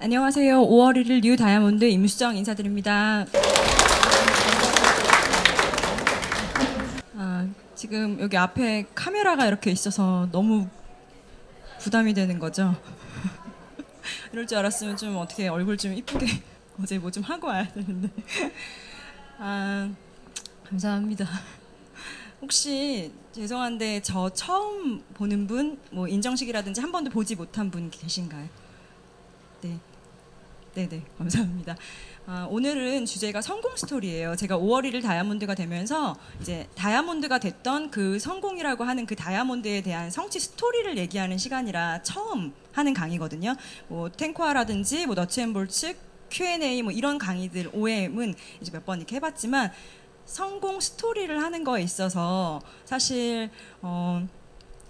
안녕하세요. 5월 1일 뉴 다이아몬드 임수정 인사드립니다. 지금 여기 앞에 카메라가 이렇게 있어서 너무 부담이 되는 거죠. 이럴 줄 알았으면 좀 어떻게 얼굴 좀 이쁘게 어제 뭐 좀 하고 와야 되는데. 감사합니다. 혹시 죄송한데 저 처음 보는 분, 뭐 인정식이라든지 한 번도 보지 못한 분 계신가요? 네. 네네, 감사합니다. 오늘은 주제가 성공 스토리예요. 제가 5월 1일 다이아몬드가 되면서 이제 다이아몬드가 됐던 그 성공이라고 하는 그 다이아몬드에 대한 성취 스토리를 얘기하는 시간이라 처음 하는 강의거든요. 뭐 탱코아라든지 뭐 너츠앤볼츠, Q&A 뭐 이런 강의들 OM은 이제 몇 번 이렇게 해봤지만 성공 스토리를 하는 거에 있어서 사실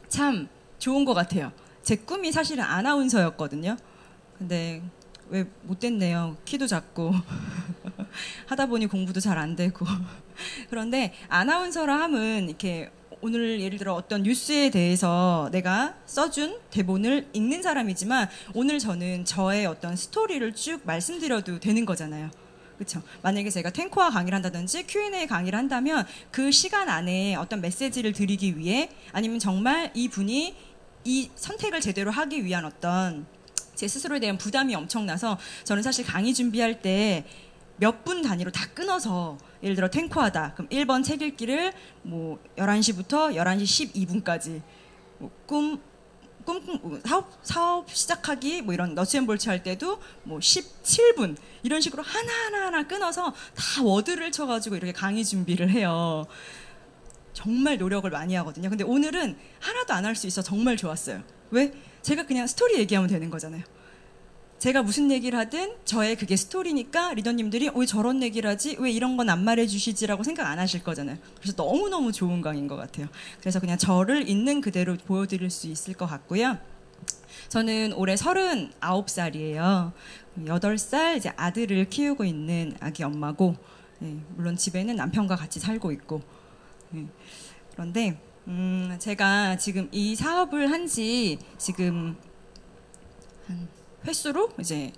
참 좋은 것 같아요. 제 꿈이 사실은 아나운서였거든요. 근데 왜 못 됐네요. 키도 작고 하다 보니 공부도 잘 안 되고. 그런데 아나운서라 함은 이렇게 오늘 예를 들어 어떤 뉴스에 대해서 내가 써준 대본을 읽는 사람이지만 오늘 저는 저의 어떤 스토리를 쭉 말씀드려도 되는 거잖아요. 그렇죠? 만약에 제가 탱코아 강의를 한다든지 Q&A 강의를 한다면 그 시간 안에 어떤 메시지를 드리기 위해 아니면 정말 이 분이 이 선택을 제대로 하기 위한 어떤 제 스스로에 대한 부담이 엄청나서 저는 사실 강의 준비할 때 몇 분 단위로 다 끊어서 예를 들어 탱코하다 그럼 1번 책 읽기를 뭐 11시부터 11시 12분까지 뭐 사업 시작하기 뭐 이런 너츠앤볼츠 할 때도 뭐 17분 이런 식으로 하나하나 끊어서 다 워드를 쳐가지고 이렇게 강의 준비를 해요. 정말 노력을 많이 하거든요. 근데 오늘은 하나도 안 할 수 있어 정말 좋았어요. 왜? 제가 그냥 스토리 얘기하면 되는 거잖아요. 제가 무슨 얘기를 하든 저의 그게 스토리니까 리더님들이 왜 저런 얘기를 하지? 왜 이런 건 안 말해주시지라고 생각 안 하실 거잖아요. 그래서 너무너무 좋은 강의인 것 같아요. 그래서 그냥 저를 있는 그대로 보여드릴 수 있을 것 같고요. 저는 올해 39살이에요. 8살 이제 아들을 키우고 있는 아기 엄마고, 네, 물론 집에는 남편과 같이 살고 있고. 네. 그런데 제가 지금 이 사업을 한 지 지금 한 횟수로 이제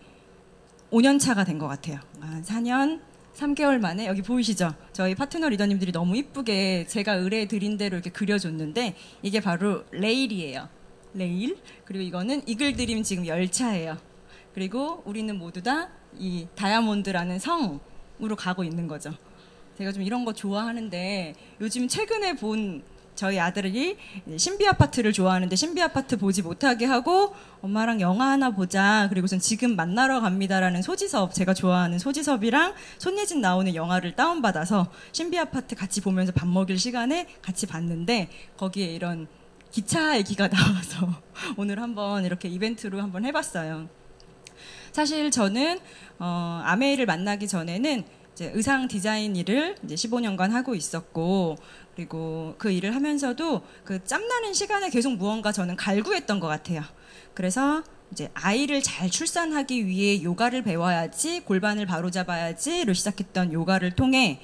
5년 차가 된 것 같아요. 한 4년 3개월 만에 여기 보이시죠? 저희 파트너 리더님들이 너무 이쁘게 제가 의뢰 드린 대로 이렇게 그려줬는데 이게 바로 레일이에요. 레일. 그리고 이거는 이글드림 지금 열차예요. 그리고 우리는 모두 다 이 다이아몬드라는 성으로 가고 있는 거죠. 제가 좀 이런 거 좋아하는데 요즘 최근에 본 저희 아들이 신비 아파트를 좋아하는데 신비 아파트 보지 못하게 하고 엄마랑 영화 하나 보자. 그리고선 지금 만나러 갑니다라는 소지섭, 제가 좋아하는 소지섭이랑 손예진 나오는 영화를 다운받아서 신비 아파트 같이 보면서 밥 먹일 시간에 같이 봤는데 거기에 이런 기차 얘기가 나와서 오늘 한번 이렇게 이벤트로 한번 해봤어요. 사실 저는 아메이를 만나기 전에는 이제 의상 디자인 일을 이제 15년간 하고 있었고, 그리고 그 일을 하면서도 그 짬나는 시간에 계속 무언가 저는 갈구했던 것 같아요. 그래서 이제 아이를 잘 출산하기 위해 요가를 배워야지, 골반을 바로잡아야지로 시작했던 요가를 통해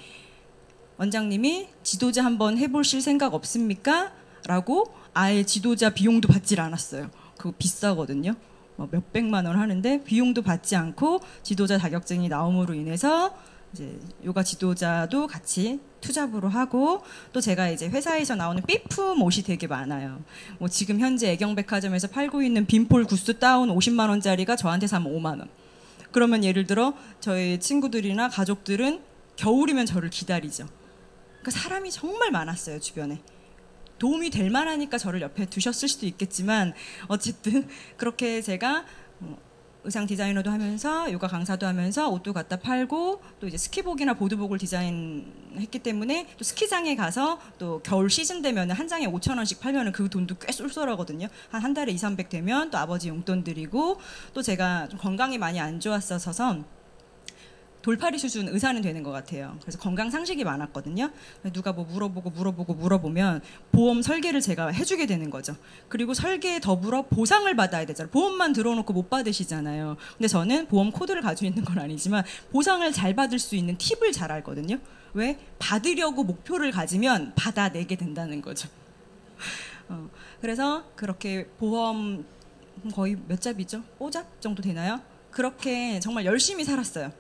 원장님이 지도자 한번 해보실 생각 없습니까? 라고 아예 지도자 비용도 받질 않았어요. 그거 비싸거든요. 몇백만 원 하는데 비용도 받지 않고 지도자 자격증이 나옴으로 인해서 이제 요가 지도자도 같이 투잡으로 하고, 또 제가 이제 회사에서 나오는 삐품 옷이 되게 많아요. 뭐 지금 현재 애경백화점에서 팔고 있는 빈폴 구스 다운 50만 원짜리가 저한테 사면 5만 원. 그러면 예를 들어 저희 친구들이나 가족들은 겨울이면 저를 기다리죠. 그러니까 사람이 정말 많았어요, 주변에. 도움이 될 만하니까 저를 옆에 두셨을 수도 있겠지만 어쨌든 그렇게 제가 의상 디자이너도 하면서 요가 강사도 하면서 옷도 갖다 팔고 또 이제 스키복이나 보드복을 디자인했기 때문에 또 스키장에 가서 또 겨울 시즌 되면 한 장에 5,000원씩 팔면 그 돈도 꽤 쏠쏠하거든요. 한 달에 200~300 되면 또 아버지 용돈 드리고, 또 제가 좀 건강이 많이 안 좋았어서 돌팔이 수준 의사는 되는 것 같아요. 그래서 건강 상식이 많았거든요. 누가 뭐 물어보면 보험 설계를 제가 해주게 되는 거죠. 그리고 설계에 더불어 보상을 받아야 되잖아요. 보험만 들어놓고 못 받으시잖아요. 근데 저는 보험 코드를 가지고 있는 건 아니지만 보상을 잘 받을 수 있는 팁을 잘 알거든요. 왜? 받으려고 목표를 가지면 받아내게 된다는 거죠. 그래서 그렇게 보험 거의 몇 잡이죠? 5잡 정도 되나요? 그렇게 정말 열심히 살았어요.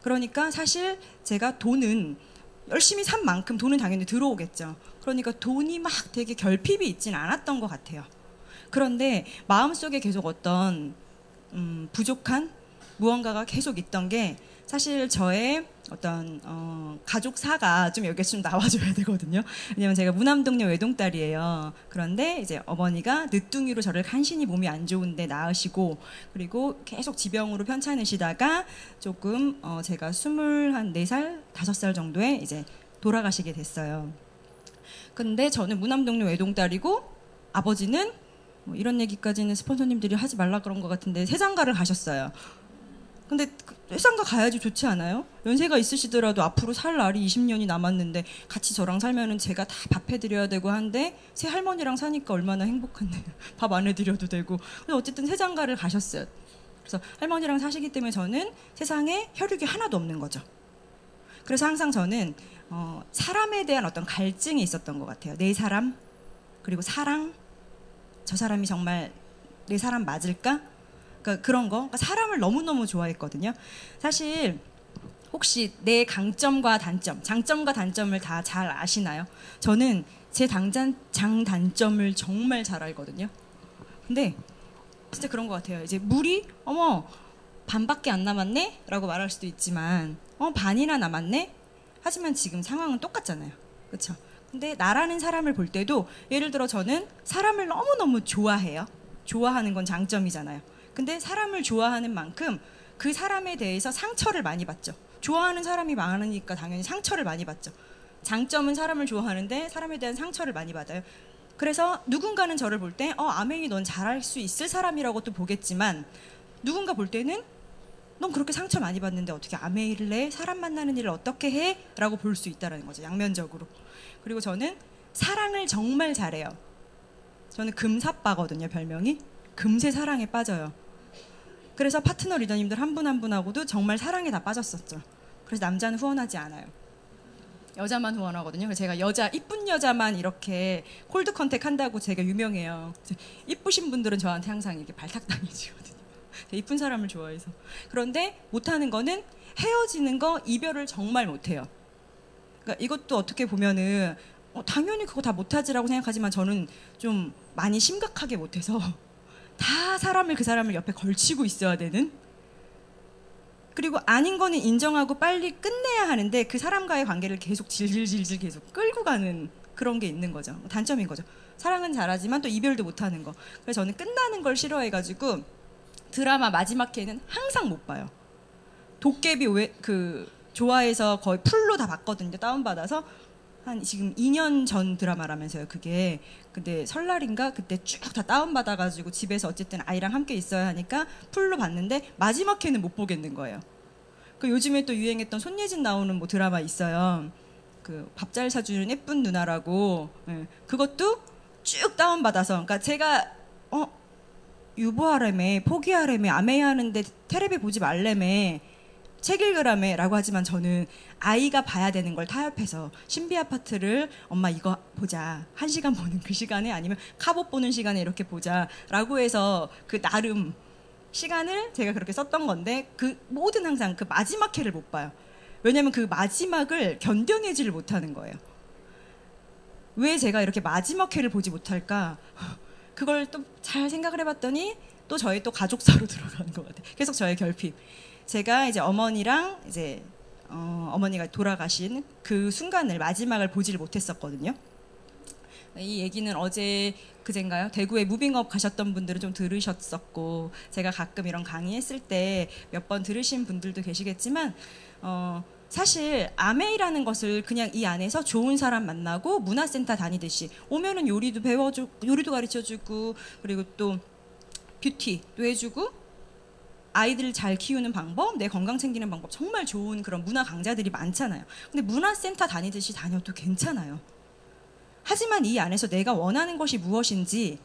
그러니까 사실 제가 돈은 열심히 산 만큼 돈은 당연히 들어오겠죠. 그러니까 돈이 막 되게 결핍이 있지는 않았던 것 같아요. 그런데 마음속에 계속 어떤 부족한 무언가가 계속 있던 게 사실 저의 어떤 가족사가 좀 여기에 좀 나와줘야 되거든요. 왜냐면 제가 무남동녀 외동딸이에요. 그런데 이제 어머니가 늦둥이로 저를 간신히 몸이 안 좋은데 낳으시고 그리고 계속 지병으로 편찮으시다가 조금 제가 24살, 5살 정도에 이제 돌아가시게 됐어요. 근데 저는 무남동녀 외동딸이고 아버지는 뭐 이런 얘기까지는 스폰서님들이 하지 말라 그런 것 같은데 세장가를 가셨어요. 근데 세상가 가야지 좋지 않아요? 연세가 있으시더라도 앞으로 살 날이 20년이 남았는데 같이 저랑 살면은 제가 다 밥 해드려야 되고 한데 새 할머니랑 사니까 얼마나 행복한데요. 밥 안 해드려도 되고. 근데 어쨌든 세장가를 가셨어요. 그래서 할머니랑 사시기 때문에 저는 세상에 혈육이 하나도 없는 거죠. 그래서 항상 저는 사람에 대한 어떤 갈증이 있었던 것 같아요. 내 사람, 그리고 사랑, 저 사람이 정말 내 사람 맞을까? 그러니까 그런 거. 그러니까 사람을 너무너무 좋아했거든요. 사실 혹시 내 강점과 단점, 장점과 단점을 다 잘 아시나요? 저는 제 장단점을 정말 잘 알거든요. 근데 진짜 그런 것 같아요. 이제 물이 어머 반밖에 안 남았네? 라고 말할 수도 있지만 반이나 남았네? 하지만 지금 상황은 똑같잖아요. 그렇죠? 근데 나라는 사람을 볼 때도 예를 들어 저는 사람을 너무너무 좋아해요. 좋아하는 건 장점이잖아요. 근데 사람을 좋아하는 만큼 그 사람에 대해서 상처를 많이 받죠. 좋아하는 사람이 많으니까 당연히 상처를 많이 받죠. 장점은 사람을 좋아하는데 사람에 대한 상처를 많이 받아요. 그래서 누군가는 저를 볼 때 아메이 넌 잘할 수 있을 사람이라고 또 보겠지만 누군가 볼 때는 넌 그렇게 상처 많이 받는데 어떻게 아메이를 해? 사람 만나는 일을 어떻게 해? 라고 볼 수 있다는 거죠. 양면적으로. 그리고 저는 사랑을 정말 잘해요. 저는 금사빠거든요. 별명이. 금세 사랑에 빠져요. 그래서 파트너 리더님들 한 분 한 분하고도 정말 사랑에 다 빠졌었죠. 그래서 남자는 후원하지 않아요. 여자만 후원하거든요. 그래서 제가 이쁜 여자만 이렇게 콜드 컨택 한다고 제가 유명해요. 이쁘신 분들은 저한테 항상 이렇게 발탁당해지거든요. 이쁜 사람을 좋아해서. 그런데 못하는 거는 헤어지는 거, 이별을 정말 못해요. 그러니까 이것도 어떻게 보면은 당연히 그거 다 못하지라고 생각하지만 저는 좀 많이 심각하게 못해서 다 그 사람을 옆에 걸치고 있어야 되는, 그리고 아닌 거는 인정하고 빨리 끝내야 하는데 그 사람과의 관계를 계속 질질질질 계속 끌고 가는 그런 게 있는 거죠. 단점인 거죠. 사랑은 잘하지만 또 이별도 못하는 거. 그래서 저는 끝나는 걸 싫어해가지고 드라마 마지막 회는 항상 못 봐요. 도깨비 좋아해서 거의 풀로 다 봤거든요. 다운받아서. 한 지금 2년 전 드라마라면서요, 그게. 근데 설날인가 그때 쭉 다 다운받아가지고 집에서 어쨌든 아이랑 함께 있어야 하니까 풀로 봤는데 마지막 회는 못 보겠는 거예요. 그 요즘에 또 유행했던 손예진 나오는 뭐 드라마 있어요. 그 밥 잘 사주는 예쁜 누나라고. 네. 그것도 쭉 다운받아서. 그러니까 제가 유보하래매, 포기하래매, 아메야 하는데 테레비 보지 말래매, 책 읽으라며 라고 하지만 저는 아이가 봐야 되는 걸 타협해서 신비 아파트를 엄마 이거 보자, 1시간 보는 그 시간에 아니면 카봇 보는 시간에 이렇게 보자 라고 해서 그 나름 시간을 제가 그렇게 썼던 건데 그 모든 항상 그 마지막 회를 못 봐요. 왜냐면 그 마지막을 견뎌내지를 못하는 거예요. 왜 제가 이렇게 마지막 회를 보지 못할까? 그걸 또 잘 생각을 해봤더니 또 저희 또 가족사로 들어가는 것 같아요. 계속 저의 결핍. 제가 이제 어머니랑 이제 어머니가 돌아가신 그 순간을 마지막을 보지를 못했었거든요. 이 얘기는 어제 그젠가요? 대구에 무빙업 가셨던 분들은 좀 들으셨었고 제가 가끔 이런 강의했을 때 몇 번 들으신 분들도 계시겠지만 사실 아메이라는 것을 그냥 이 안에서 좋은 사람 만나고 문화센터 다니듯이 오면은 요리도 배워주고 요리도 가르쳐주고 그리고 또 뷰티도 해주고 아이들 잘 키우는 방법, 내 건강 챙기는 방법 정말 좋은 그런 문화 강좌들이 많잖아요. 근데 문화센터 다니듯이 다녀도 괜찮아요. 하지만 이 안에서 내가 원하는 것이 무엇인지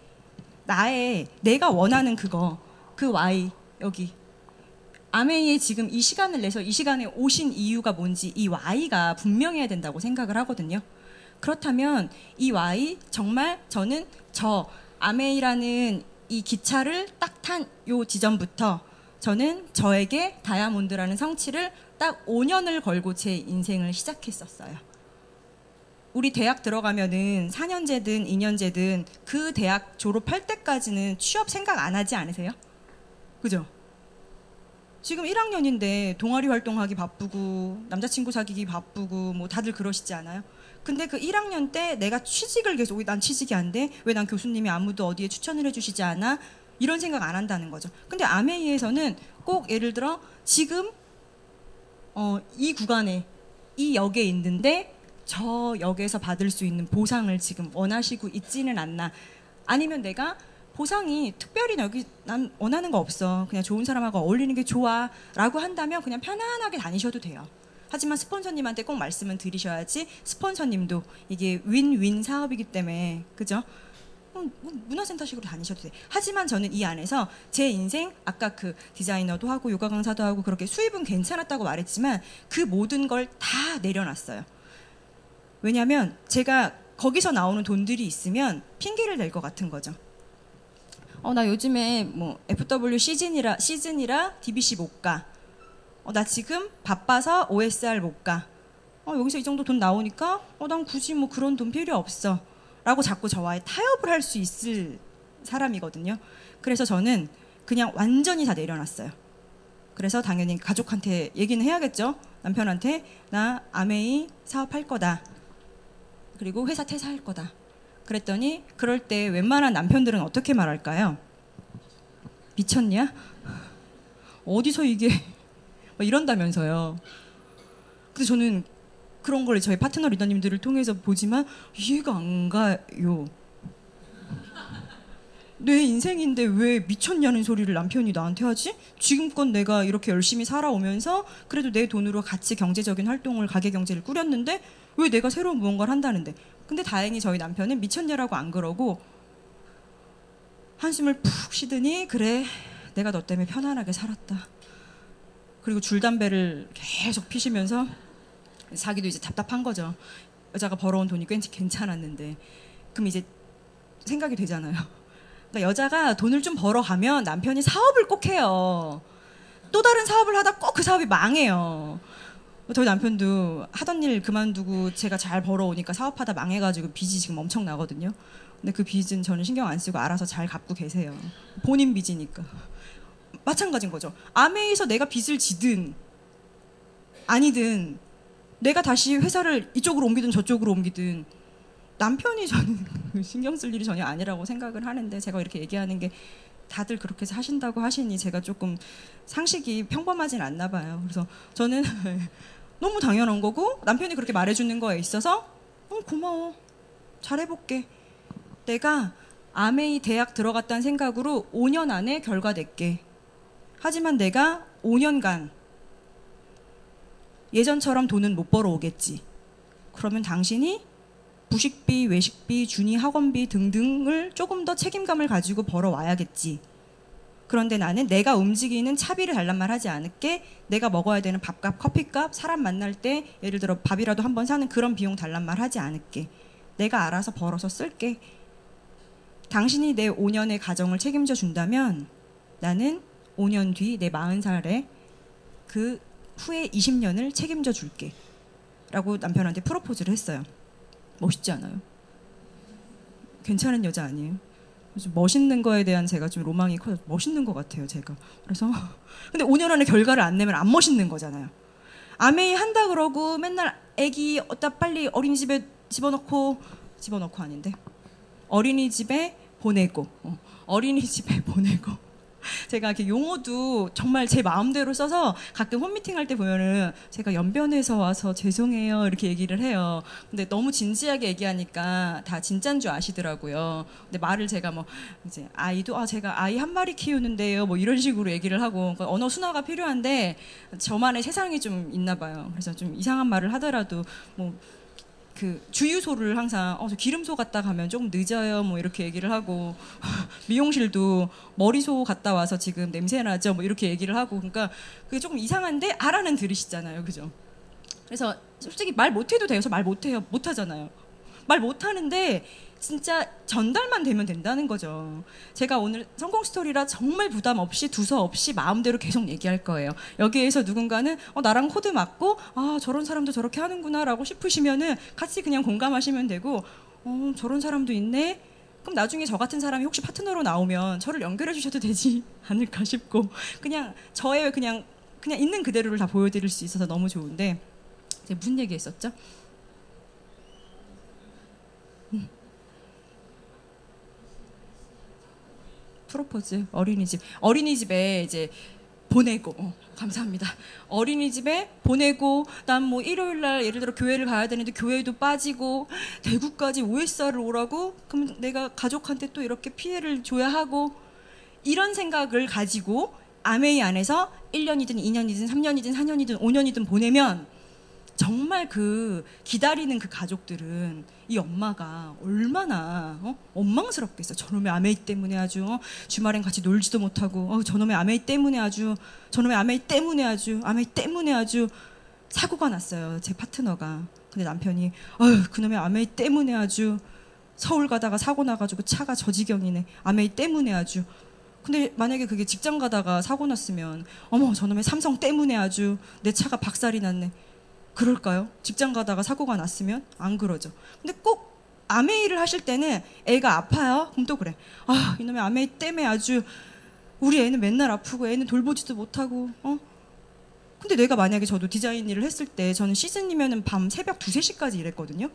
내가 원하는 그 Y 여기 아메이에 지금 이 시간을 내서 이 시간에 오신 이유가 뭔지 이 Y가 분명해야 된다고 생각을 하거든요. 그렇다면 이 Y 정말 저는 저 아메이라는 이 기차를 딱 탄 요 지점부터 저는 저에게 다이아몬드라는 성취를 딱 5년을 걸고 제 인생을 시작했었어요. 우리 대학 들어가면은 4년제든 2년제든 그 대학 졸업할 때까지는 취업 생각 안 하지 않으세요? 그죠? 지금 1학년인데 동아리 활동하기 바쁘고 남자친구 사귀기 바쁘고 뭐 다들 그러시지 않아요? 근데 그 1학년 때 내가 취직을 계속 왜 난 취직이 안 돼? 왜 난 교수님이 아무도 어디에 추천을 해주시지 않아? 이런 생각 안 한다는 거죠. 근데 아메이에서는 꼭 예를 들어 지금 이 구간에 이 역에 있는데 저 역에서 받을 수 있는 보상을 지금 원하시고 있지는 않나. 아니면 내가 보상이 특별히 여기 난 원하는 거 없어. 그냥 좋은 사람하고 어울리는 게 좋아. 라고 한다면 그냥 편안하게 다니셔도 돼요. 하지만 스폰서님한테 꼭 말씀은 드리셔야지 스폰서님도 이게 윈윈 사업이기 때문에 그죠? 문화센터식으로 다니셔도 돼. 하지만 저는 이 안에서 제 인생 아까 그 디자이너도 하고 요가 강사도 하고 그렇게 수입은 괜찮았다고 말했지만 그 모든 걸 다 내려놨어요. 왜냐하면 제가 거기서 나오는 돈들이 있으면 핑계를 댈 것 같은 거죠. 나 요즘에 뭐 FW 시즌이라 DBC 못 가. 나 지금 바빠서 OSR 못 가. 여기서 이 정도 돈 나오니까 난 굳이 뭐 그런 돈 필요 없어. 라고 자꾸 저와의 타협을 할 수 있을 사람이거든요. 그래서 저는 그냥 완전히 다 내려놨어요. 그래서 당연히 가족한테 얘기는 해야겠죠. 남편한테 나 아메이 사업할 거다. 그리고 회사 퇴사할 거다. 그랬더니 그럴 때 웬만한 남편들은 어떻게 말할까요? 미쳤냐? 어디서 이게 막 이런다면서요. 근데 저는 그런 걸 저희 파트너 리더님들을 통해서 보지만 이해가 안 가요. 내 인생인데 왜 미쳤냐는 소리를 남편이 나한테 하지? 지금껏 내가 이렇게 열심히 살아오면서 그래도 내 돈으로 같이 경제적인 활동을 가게 경제를 꾸렸는데 왜 내가 새로운 무언가를 한다는데. 근데 다행히 저희 남편은 미쳤냐라고 안 그러고 한숨을 푹 쉬더니 그래 내가 너 때문에 편안하게 살았다. 그리고 줄담배를 계속 피시면서 자기도 이제 답답한 거죠. 여자가 벌어온 돈이 꽤 괜찮았는데. 그럼 이제 생각이 되잖아요. 그러니까 여자가 돈을 좀 벌어가면 남편이 사업을 꼭 해요. 또 다른 사업을 하다 꼭 그 사업이 망해요. 저희 남편도 하던 일 그만두고 제가 잘 벌어오니까 사업하다 망해가지고 빚이 지금 엄청 나거든요. 근데 그 빚은 저는 신경 안 쓰고 알아서 잘 갚고 계세요. 본인 빚이니까. 마찬가지인 거죠. 아메이에서 내가 빚을 지든 아니든 내가 다시 회사를 이쪽으로 옮기든 저쪽으로 옮기든 남편이 저는 신경 쓸 일이 전혀 아니라고 생각을 하는데 제가 이렇게 얘기하는 게 다들 그렇게 하신다고 하시니 제가 조금 상식이 평범하진 않나 봐요. 그래서 저는 너무 당연한 거고 남편이 그렇게 말해주는 거에 있어서 고마워. 잘해볼게. 내가 아메이 대학 들어갔다는 생각으로 5년 안에 결과 낼게. 하지만 내가 5년간 예전처럼 돈은 못 벌어오겠지. 그러면 당신이 부식비, 외식비, 준이 학원비 등등을 조금 더 책임감을 가지고 벌어와야겠지. 그런데 나는 내가 움직이는 차비를 달란 말 하지 않을게. 내가 먹어야 되는 밥값, 커피값, 사람 만날 때 예를 들어 밥이라도 한번 사는 그런 비용 달란 말 하지 않을게. 내가 알아서 벌어서 쓸게. 당신이 내 5년의 가정을 책임져 준다면 나는 5년 뒤 내 40살에 그 후에 20년을 책임져 줄게. 라고 남편한테 프로포즈를 했어요. 멋있지 않아요? 괜찮은 여자 아니에요? 좀 멋있는 거에 대한 제가 좀 로망이 커서 멋있는 것 같아요, 제가. 그래서 근데 5년 안에 결과를 안 내면 안 멋있는 거잖아요. 아메이 한다 그러고 맨날 애기 어디다 빨리 어린이집에 집어넣고 아닌데 어린이집에 보내고 어린이집에 보내고 제가 이렇게 용어도 정말 제 마음대로 써서 가끔 홈미팅 할 때 보면은 제가 연변에서 와서 죄송해요 이렇게 얘기를 해요. 근데 너무 진지하게 얘기하니까 다 진짠 줄 아시더라고요. 근데 말을 제가 뭐 이제 아이도 제가 아이 한 마리 키우는데요 뭐 이런 식으로 얘기를 하고 그러니까 언어 순화가 필요한데 저만의 세상이 좀 있나 봐요. 그래서 좀 이상한 말을 하더라도 뭐 그 주유소를 항상 저 기름소 갔다 가면 조금 늦어요 뭐 이렇게 얘기를 하고 미용실도 머리소 갔다 와서 지금 냄새 나죠 뭐 이렇게 얘기를 하고 그러니까 그게 조금 이상한데 알아는 들으시잖아요, 그죠? 그래서 솔직히 말 못해도 돼서 말 못해요, 못하잖아요. 말 못하는데 진짜 전달만 되면 된다는 거죠. 제가 오늘 성공 스토리라 정말 부담 없이 두서 없이 마음대로 계속 얘기할 거예요. 여기에서 누군가는 나랑 코드 맞고 저런 사람도 저렇게 하는구나 라고 싶으시면은 같이 그냥 공감하시면 되고 저런 사람도 있네? 그럼 나중에 저 같은 사람이 혹시 파트너로 나오면 저를 연결해 주셔도 되지 않을까 싶고 그냥 저의 그냥 있는 그대로를 다 보여드릴 수 있어서 너무 좋은데 제가 무슨 얘기했었죠? 프로포즈 어린이집에 이제 보내고 감사합니다. 어린이집에 보내고 난 뭐 일요일 날 예를 들어 교회를 가야 되는데 교회도 빠지고 대구까지 OSR을 오라고 그럼 내가 가족한테 또 이렇게 피해를 줘야 하고 이런 생각을 가지고 아메이 안에서 1년이든 2년이든 3년이든 4년이든 5년이든 보내면 정말 그 기다리는 그 가족들은 이 엄마가 얼마나 원망스럽겠어. 저놈의 아메이 때문에 아주 주말엔 같이 놀지도 못하고 저놈의 아메이 때문에 아주 사고가 났어요. 제 파트너가. 근데 남편이 그놈의 아메이 때문에 아주 서울 가다가 사고 나가지고 차가 저 지경이네. 아메이 때문에 아주. 근데 만약에 그게 직장 가다가 사고 났으면 저놈의 삼성 때문에 아주 내 차가 박살이 났네. 그럴까요? 직장 가다가 사고가 났으면 안 그러죠. 근데 꼭 아메이를 하실 때는 애가 아파요? 그럼 또 그래. 이놈의 아메이 때문에 아주 우리 애는 맨날 아프고 애는 돌보지도 못하고 근데 내가 만약에 저도 디자인 일을 했을 때 저는 시즌이면은 밤 새벽 2, 3시까지 일했거든요.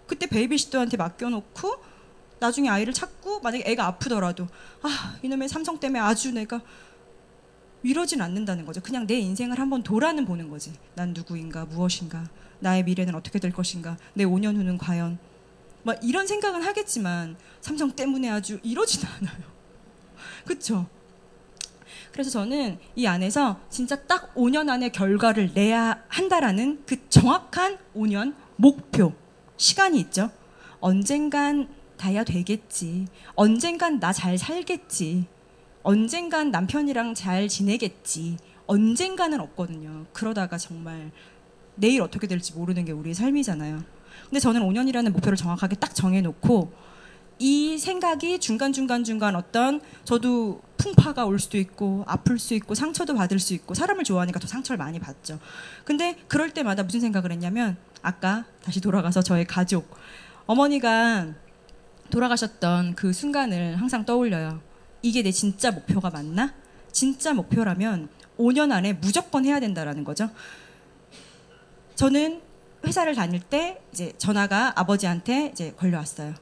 그때 베이비시터한테 맡겨놓고 나중에 아이를 찾고 만약에 애가 아프더라도 이놈의 삼성 때문에 아주 내가 이러진 않는다는 거죠. 그냥 내 인생을 한번 돌아는 보는 거지. 난 누구인가, 무엇인가, 나의 미래는 어떻게 될 것인가, 내 5년 후는 과연 막 이런 생각은 하겠지만 삼성 때문에 아주 이러진 않아요. 그렇죠? 그래서 저는 이 안에서 진짜 딱 5년 안에 결과를 내야 한다라는 그 정확한 5년 목표, 시간이 있죠. 언젠간 다야 되겠지. 언젠간 나 잘 살겠지. 언젠간 남편이랑 잘 지내겠지. 언젠가는 없거든요. 그러다가 정말 내일 어떻게 될지 모르는 게 우리의 삶이잖아요. 근데 저는 5년이라는 목표를 정확하게 딱 정해놓고 이 생각이 중간중간 어떤 저도 풍파가 올 수도 있고 아플 수 있고 상처도 받을 수 있고 사람을 좋아하니까 더 상처를 많이 받죠. 근데 그럴 때마다 무슨 생각을 했냐면 아까 다시 돌아가서 저의 가족 어머니가 돌아가셨던 그 순간을 항상 떠올려요. 이게 내 진짜 목표가 맞나? 진짜 목표라면 5년 안에 무조건 해야 된다라는 거죠. 저는 회사를 다닐 때 이제 전화가 아버지한테 이제 걸려왔어요.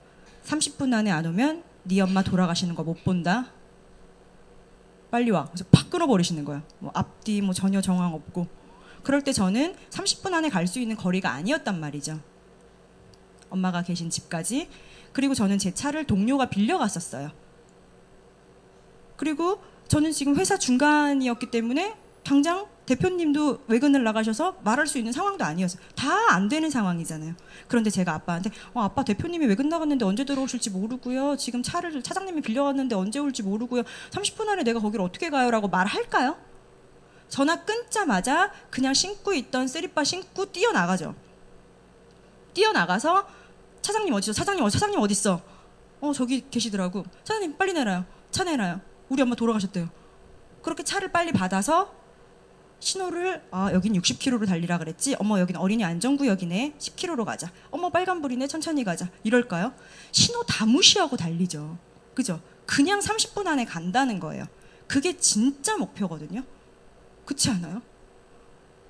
30분 안에 안 오면 네 엄마 돌아가시는 거 못 본다. 빨리 와. 그래서 팍 끊어버리시는 거예요. 뭐 앞뒤 뭐 전혀 정황 없고. 그럴 때 저는 30분 안에 갈 수 있는 거리가 아니었단 말이죠. 엄마가 계신 집까지. 그리고 저는 제 차를 동료가 빌려갔었어요. 그리고 저는 지금 회사 중간이었기 때문에 당장 대표님도 외근을 나가셔서 말할 수 있는 상황도 아니었어요. 다 안 되는 상황이잖아요. 그런데 제가 아빠한테 아빠 대표님이 외근 나갔는데 언제 들어오실지 모르고요. 지금 차를 차장님이 빌려갔는데 언제 올지 모르고요. 30분 안에 내가 거기를 어떻게 가요? 라고 말할까요? 전화 끊자마자 그냥 신고 있던 쓰리빠 신고 뛰어나가죠. 뛰어나가서 차장님 어디서? 차장님 어딨어? 저기 계시더라고. 차장님 빨리 내놔요. 차 내놔요. 우리 엄마 돌아가셨대요. 그렇게 차를 빨리 받아서 신호를 여긴 60km로 달리라 그랬지. 어머 여긴 어린이 안전구역이네. 10km로 가자. 어머 빨간불이네. 천천히 가자. 이럴까요? 신호 다 무시하고 달리죠. 그죠? 그냥 30분 안에 간다는 거예요. 그게 진짜 목표거든요. 그렇지 않아요?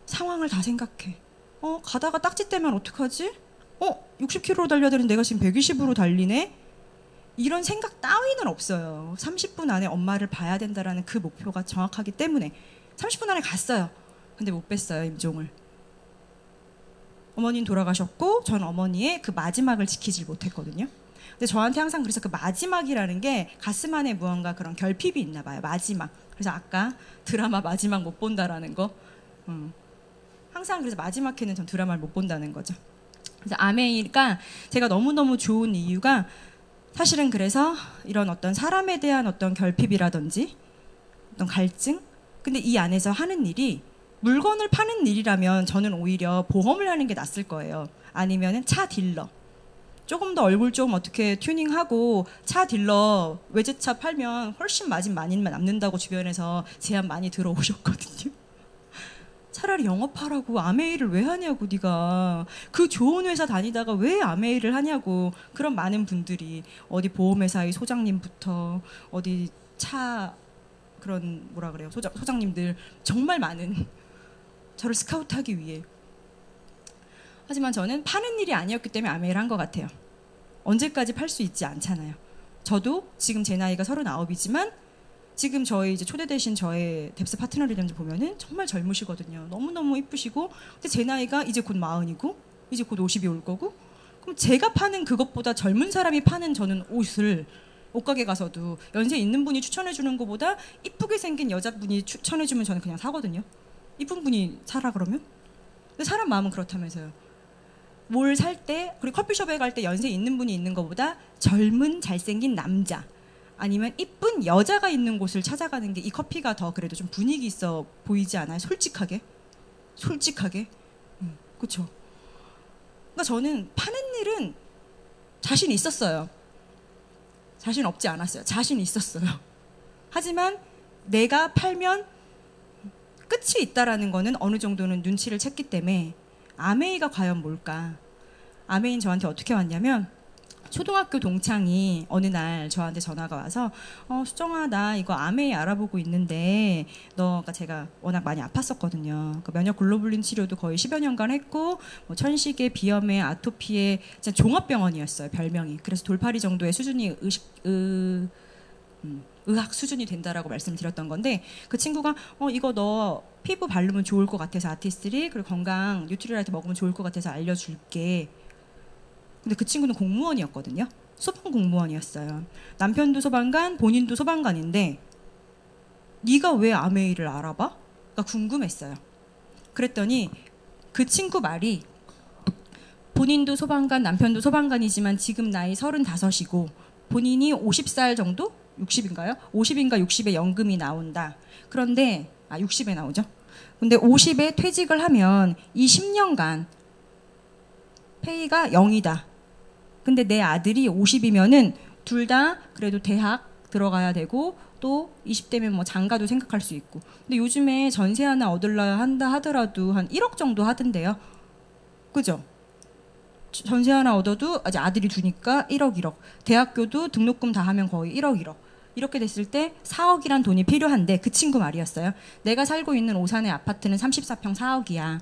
상황을 다 생각해. 가다가 딱지 떼면 어떡하지? 60km로 달려야 되는데 내가 지금 120으로 달리네. 이런 생각 따위는 없어요. 30분 안에 엄마를 봐야 된다라는 그 목표가 정확하기 때문에 30분 안에 갔어요. 근데 못 뵀어요, 임종을. 어머니는 돌아가셨고 전 어머니의 그 마지막을 지키질 못했거든요. 근데 저한테 항상 그래서 그 마지막이라는 게 가슴 안에 무언가 그런 결핍이 있나 봐요. 마지막. 그래서 아까 드라마 마지막 못 본다라는 거. 항상 그래서 마지막 회는 전 드라마를 못 본다는 거죠. 그래서 아메이가 제가 너무너무 좋은 이유가 사실은 그래서 이런 어떤 사람에 대한 어떤 결핍이라든지 어떤 갈증? 근데 이 안에서 하는 일이 물건을 파는 일이라면 저는 오히려 보험을 하는 게 낫을 거예요. 아니면은 차 딜러. 조금 더 얼굴 좀 어떻게 튜닝하고 차 딜러 외제차 팔면 훨씬 마진 많이 남는다고 주변에서 제안 많이 들어오셨거든요. 차라리 영업하라고. 아메이를 왜 하냐고. 네가 그 좋은 회사 다니다가 왜 아메이를 하냐고. 그런 많은 분들이 어디 보험회사의 소장님부터 어디 차 그런 뭐라 그래요 소장님들 정말 많은 저를 스카우트하기 위해. 하지만 저는 파는 일이 아니었기 때문에 아메이를 한 것 같아요. 언제까지 팔 수 있지 않잖아요. 저도 지금 제 나이가 39이지만 지금 저희 이제 초대되신 저의 뎁스 파트너를 보면은 정말 젊으시거든요. 너무너무 이쁘시고. 근데 제 나이가 이제 곧 40이고 이제 곧 50이 올 거고. 그럼 제가 파는 그것보다 젊은 사람이 파는 저는 옷을 옷가게 가서도 연세 있는 분이 추천해 주는 것보다 이쁘게 생긴 여자분이 추천해 주면 저는 그냥 사거든요. 이쁜 분이 사라 그러면. 근데 사람 마음은 그렇다면서요. 뭘 살 때, 그리고 커피숍에 갈 때 연세 있는 분이 있는 것보다 젊은 잘생긴 남자 아니면 이쁜 여자가 있는 곳을 찾아가는 게 이 커피가 더 그래도 좀 분위기 있어 보이지 않아요? 솔직하게. 그렇죠. 그러니까 저는 파는 일은 자신 있었어요. 자신 없지 않았어요. 자신 있었어요. 하지만 내가 팔면 끝이 있다라는 거는 어느 정도는 눈치를 챘기 때문에. 아메이가 과연 뭘까? 아메이는 저한테 어떻게 왔냐면 초등학교 동창이 어느 날 저한테 전화가 와서 수정아 나 이거 아메이 알아보고 있는데 너가 제가 워낙 많이 아팠었거든요. 그 면역 글로불린 치료도 거의 10여 년간 했고 뭐 천식에 비염에 아토피에 진짜 종합병원이었어요. 별명이. 그래서 돌파리 정도의 수준이 의학 수준이 된다라고 말씀드렸던 건데 그 친구가 이거 너 피부 바르면 좋을 것 같아서 아티스트리 그리고 건강 뉴트리라이트 먹으면 좋을 것 같아서 알려줄게. 근데 그 친구는 공무원이었거든요. 소방 공무원이었어요. 남편도 소방관, 본인도 소방관인데 네가 왜 아메이를 알아봐? 가 궁금했어요. 그랬더니 그 친구 말이 본인도 소방관, 남편도 소방관이지만 지금 나이 35이고 본인이 50살 정도? 60인가요? 50인가 60에 연금이 나온다. 그런데 60에 나오죠. 근데 50에 퇴직을 하면 이 10년간 페이가 0이다. 근데 내 아들이 50이면은 둘 다 그래도 대학 들어가야 되고 또 20대면 뭐 장가도 생각할 수 있고. 근데 요즘에 전세 하나 얻으려 한다 하더라도 한 1억 정도 하던데요. 그죠? 전세 하나 얻어도 아직 아들이 주니까 1억 1억. 대학교도 등록금 다 하면 거의 1억 1억. 이렇게 됐을 때 4억이란 돈이 필요한데 그 친구 말이었어요. 내가 살고 있는 오산의 아파트는 34평 4억이야.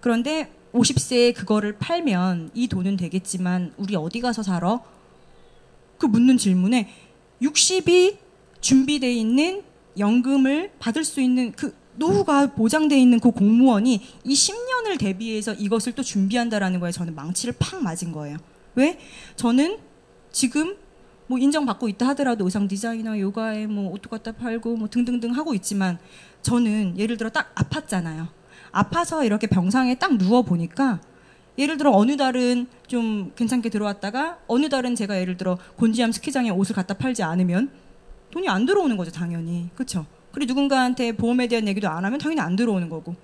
그런데 50세에 그거를 팔면 이 돈은 되겠지만 우리 어디 가서 살아? 그 묻는 질문에 60이 준비되어 있는 연금을 받을 수 있는 그 노후가 보장되어 있는 그 공무원이 이 10년을 대비해서 이것을 또 준비한다라는 거에 저는 망치를 팍 맞은 거예요. 왜? 저는 지금 뭐 인정받고 있다 하더라도 의상 디자이너, 요가에 뭐 옷도 갖다 팔고 뭐 등등등 하고 있지만 저는 예를 들어 딱 아팠잖아요. 아파서 이렇게 병상에 딱 누워 보니까 예를 들어 어느 달은 좀 괜찮게 들어왔다가 어느 달은 제가 예를 들어 곤지암 스키장에 옷을 갖다 팔지 않으면 돈이 안 들어오는 거죠, 당연히. 그렇죠? 그리고 누군가한테 보험에 대한 얘기도 안 하면 당연히 안 들어오는 거고.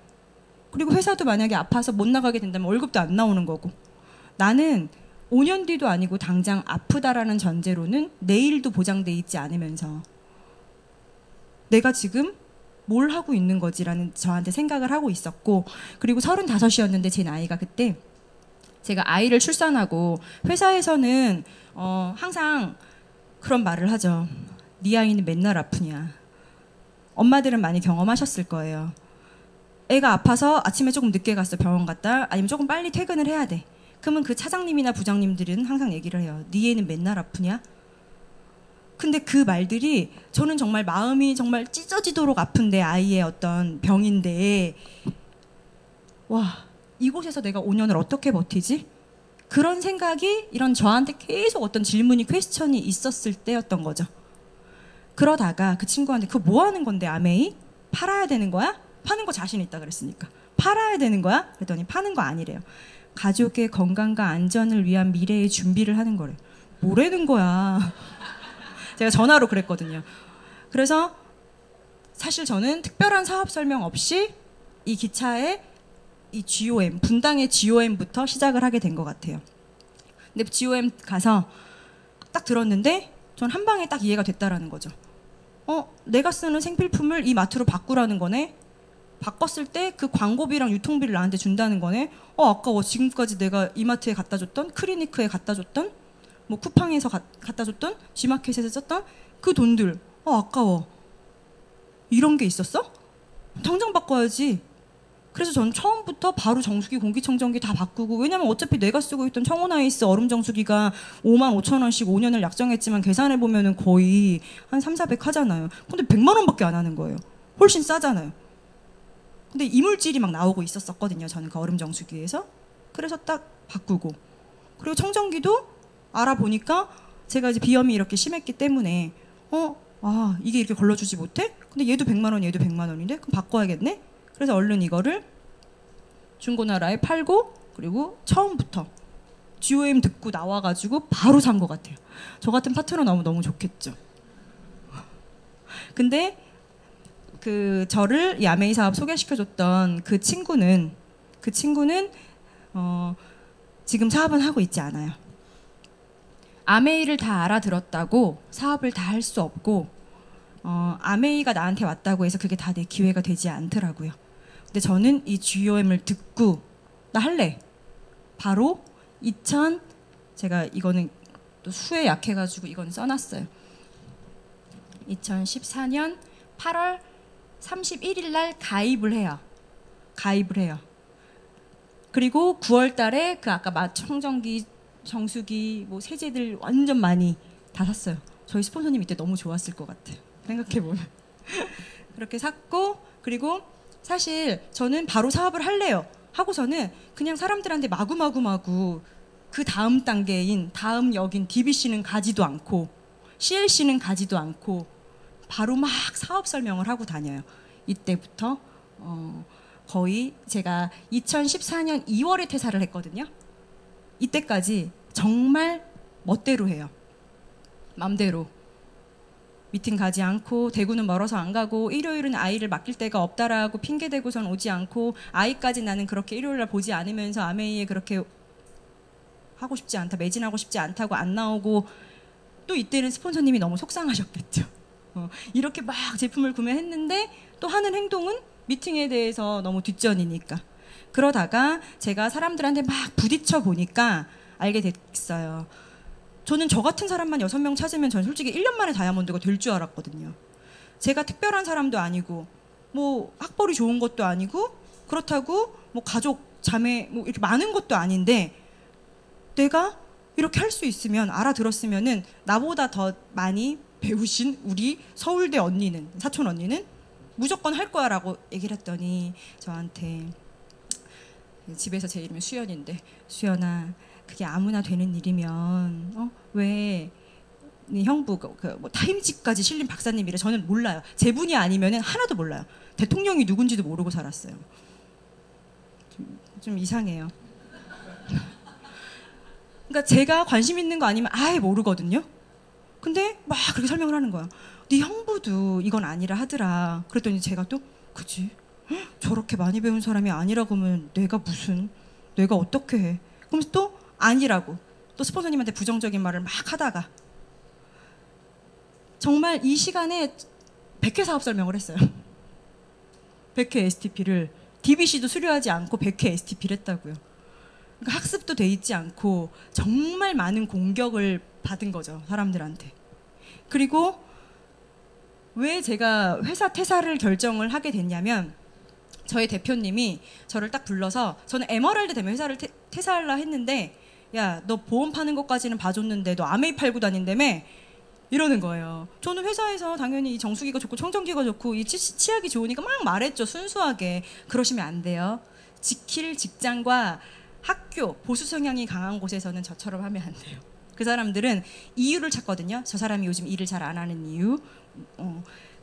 그리고 회사도 만약에 아파서 못 나가게 된다면 월급도 안 나오는 거고. 나는 5년 뒤도 아니고 당장 아프다라는 전제로는 내일도 보장돼 있지 않으면서 내가 지금 뭘 하고 있는 거지라는 저한테 생각을 하고 있었고, 그리고 35이었는데 제 나이가 그때 제가 아이를 출산하고 회사에서는 항상 그런 말을 하죠. 네 아이는 맨날 아프냐. 엄마들은 많이 경험하셨을 거예요. 애가 아파서 아침에 조금 늦게 갔어, 병원 갔다. 아니면 조금 빨리 퇴근을 해야 돼. 그러면 그 차장님이나 부장님들은 항상 얘기를 해요. 네 애는 맨날 아프냐? 근데 그 말들이 저는 정말 마음이 정말 찢어지도록 아픈데, 아이의 어떤 병인데, 와, 이곳에서 내가 5년을 어떻게 버티지? 그런 생각이 이런 저한테 계속 어떤 질문이, 퀘스천이 있었을 때였던 거죠. 그러다가 그 친구한테 그거 뭐 하는 건데, 아메이? 팔아야 되는 거야? 파는 거 자신 있다 그랬으니까. 팔아야 되는 거야? 그랬더니 파는 거 아니래요. 가족의 건강과 안전을 위한 미래의 준비를 하는 거래요. 뭐라는 거야. 제가 전화로 그랬거든요. 그래서 사실 저는 특별한 사업 설명 없이 이 기차의 이 GOM, 분당의 GOM부터 시작을 하게 된 것 같아요. 근데 GOM 가서 딱 들었는데 전 한 방에 딱 이해가 됐다라는 거죠. 내가 쓰는 생필품을 이 마트로 바꾸라는 거네. 바꿨을 때 그 광고비랑 유통비를 나한테 준다는 거네. 아까워. 지금까지 내가 이마트에 갖다 줬던, 크리니크에 갖다 줬던, 뭐 쿠팡에서 갖다 줬던, G마켓에서 썼던 그 돈들. 아까워. 이런 게 있었어? 당장 바꿔야지. 그래서 저는 처음부터 바로 정수기, 공기청정기 다 바꾸고, 왜냐면 어차피 내가 쓰고 있던 청원아이스 얼음 정수기가 55,000원씩 5년을 약정했지만 계산해보면은 거의 한 3,400 하잖아요. 근데 100만 원밖에 안 하는 거예요. 훨씬 싸잖아요. 근데 이물질이 막 나오고 있었거든요. 저는 그 얼음 정수기에서. 그래서 딱 바꾸고. 그리고 청정기도 알아보니까 제가 이제 비염이 이렇게 심했기 때문에 이게 이렇게 걸러주지 못해? 근데 얘도 100만 원, 얘도 100만 원인데? 그럼 바꿔야겠네? 그래서 얼른 이거를 중고나라에 팔고, 그리고 처음부터 GOM 듣고 나와가지고 바로 산 것 같아요. 저 같은 파트너 나오면 너무 좋겠죠. 근데 저를 이 아메이 사업 소개시켜줬던 그 친구는 지금 사업은 하고 있지 않아요. 아메이를 다 알아들었다고 사업을 다 할 수 없고, 아메이가 나한테 왔다고 해서 그게 다 내 기회가 되지 않더라고요. 근데 저는 이 GOM을 듣고 나 할래. 바로 제가 이거는 또 수에 약해가지고 이건 써놨어요. 2014년 8월 31일 날 가입을 해요. 그리고 9월 달에 그 아까 청정기, 정수기, 뭐 세제들 완전 많이 다 샀어요. 저희 스폰서님 이때 너무 좋았을 것 같아요. 생각해보면. 그렇게 샀고, 그리고 사실 저는 바로 사업을 할래요. 하고서는 그냥 사람들한테 마구마구 그 다음 단계인, 다음 역인 DBC는 가지도 않고, CLC는 가지도 않고, 바로 막 사업 설명을 하고 다녀요. 이때부터 거의 제가 2014년 2월에 퇴사를 했거든요. 이때까지 정말 멋대로 해요. 맘대로. 미팅 가지 않고, 대구는 멀어서 안 가고, 일요일은 아이를 맡길 데가 없다라고 핑계대고선 오지 않고, 아이까지 나는 그렇게 일요일날 보지 않으면서 아메이에 그렇게 하고 싶지 않다, 매진하고 싶지 않다고 안 나오고, 또 이때는 스폰서님이 너무 속상하셨겠죠. 이렇게 막 제품을 구매했는데 또 하는 행동은 미팅에 대해서 너무 뒷전이니까. 그러다가 제가 사람들한테 막 부딪혀 보니까 알게 됐어요. 저는 저 같은 사람만 6명 찾으면 전 솔직히 1년 만에 다이아몬드가 될 줄 알았거든요. 제가 특별한 사람도 아니고, 뭐 학벌이 좋은 것도 아니고, 그렇다고 뭐 가족, 자매 뭐 이렇게 많은 것도 아닌데, 내가 이렇게 할 수 있으면, 알아들었으면은 나보다 더 많이 배우신 우리 서울대 언니는, 사촌 언니는 무조건 할 거야 라고 얘기를 했더니 저한테, 집에서 제 이름은 수연인데, 수연아, 그게 아무나 되는 일이면 왜 네 형부 뭐 타임지까지 실린 박사님이래. 저는 몰라요. 제 분이 아니면은 하나도 몰라요. 대통령이 누군지도 모르고 살았어요. 좀 이상해요. 그러니까 제가 관심 있는 거 아니면 아예 모르거든요. 근데 막 그렇게 설명을 하는 거야. 네 형부도 이건 아니라 하더라. 그랬더니 제가 또 그치? 저렇게 많이 배운 사람이 아니라고 하면 내가 어떻게 해? 그러면서 또 아니라고 또 스폰서님한테 부정적인 말을 막 하다가 정말 이 시간에 100회 사업 설명을 했어요. 100회 STP를 DBC도 수료하지 않고 100회 STP를 했다고요. 그러니까 학습도 돼 있지 않고 정말 많은 공격을 받은 거죠, 사람들한테. 그리고 왜 제가 회사 퇴사를 결정을 하게 됐냐면, 저희 대표님이 저를 딱 불러서, 저는 에머랄드 되면 회사를 퇴사하려 했는데, 야, 너 보험 파는 것까지는 봐줬는데 너 아메이 팔고 다닌다며? 이러는 거예요. 저는 회사에서 당연히 이 정수기가 좋고 청정기가 좋고 이 치약이 좋으니까 막 말했죠, 순수하게. 그러시면 안 돼요. 지킬 직장과 학교, 보수 성향이 강한 곳에서는 저처럼 하면 안 돼요. 그 사람들은 이유를 찾거든요. 저 사람이 요즘 일을 잘 안 하는 이유.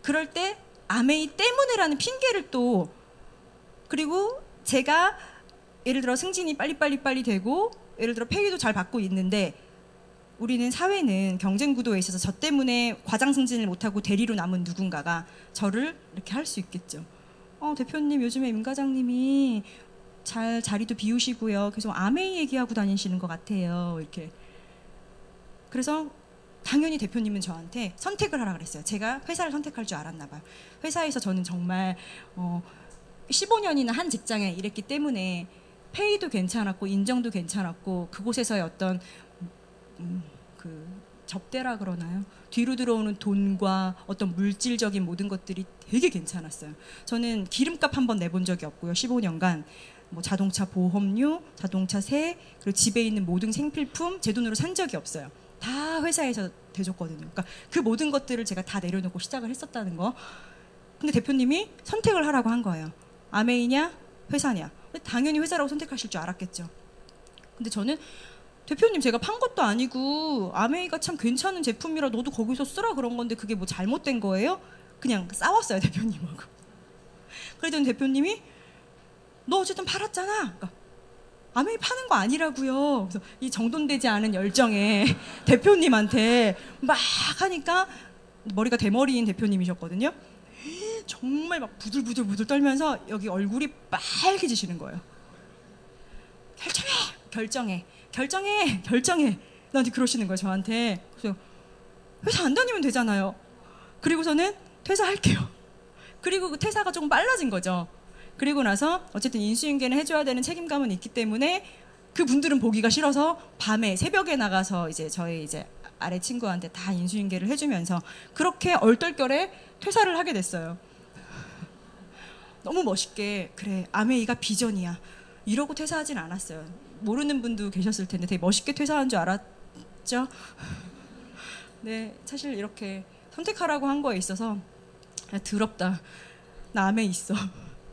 그럴 때 아메이 때문에라는 핑계를 또, 그리고 제가 예를 들어 승진이 빨리 되고 예를 들어 페이도 잘 받고 있는데, 우리는 사회는 경쟁 구도에 있어서 저 때문에 과장 승진을 못하고 대리로 남은 누군가가 저를 이렇게 할 수 있겠죠. 대표님 요즘에 임 과장님이 자리도 비우시고요. 계속 아메이 얘기하고 다니시는 것 같아요. 이렇게 그래서 당연히 대표님은 저한테 선택을 하라 그랬어요. 제가 회사를 선택할 줄 알았나 봐요. 회사에서 저는 정말 15년이나 한 직장에 일했기 때문에 페이도 괜찮았고 인정도 괜찮았고 그곳에서의 어떤 그 접대라 그러나요? 뒤로 들어오는 돈과 어떤 물질적인 모든 것들이 되게 괜찮았어요. 저는 기름값 한 번 내본 적이 없고요. 15년간 뭐 자동차 보험료, 자동차세, 그리고 집에 있는 모든 생필품 제 돈으로 산 적이 없어요. 다 회사에서 대줬거든요. 그러니까 그 모든 것들을 제가 다 내려놓고 시작을 했었다는 거. 근데 대표님이 선택을 하라고 한 거예요. 아메이냐 회사냐. 당연히 회사라고 선택하실 줄 알았겠죠. 근데 저는 대표님 제가 판 것도 아니고 아메이가 참 괜찮은 제품이라 너도 거기서 쓰라 그런 건데 그게 뭐 잘못된 거예요? 그냥 싸웠어요 대표님하고. 그랬더니 대표님이 너 어쨌든 팔았잖아. 그러니까 아메이 파는 거 아니라고요. 그래서 이 정돈되지 않은 열정에 대표님한테 막 하니까 머리가 대머리인 대표님이셨거든요. 정말 막 부들부들 떨면서 여기 얼굴이 빨개지시는 거예요. 결정해 나한테 그러시는 거예요 저한테. 그래서 회사 안 다니면 되잖아요. 그리고서는 퇴사할게요. 그리고 그 퇴사가 조금 빨라진 거죠. 그리고 나서 어쨌든 인수인계는 해줘야 되는 책임감은 있기 때문에 그분들은 보기가 싫어서 밤에 새벽에 나가서 이제 저희 이제 아래 친구한테 다 인수인계를 해주면서 그렇게 얼떨결에 퇴사를 하게 됐어요. 너무 멋있게 그래 아메이가 비전이야 이러고 퇴사하진 않았어요. 모르는 분도 계셨을 텐데 되게 멋있게 퇴사한 줄 알았죠? 네, 사실 이렇게 선택하라고 한 거에 있어서 야, 더럽다. 나 아메이 있어.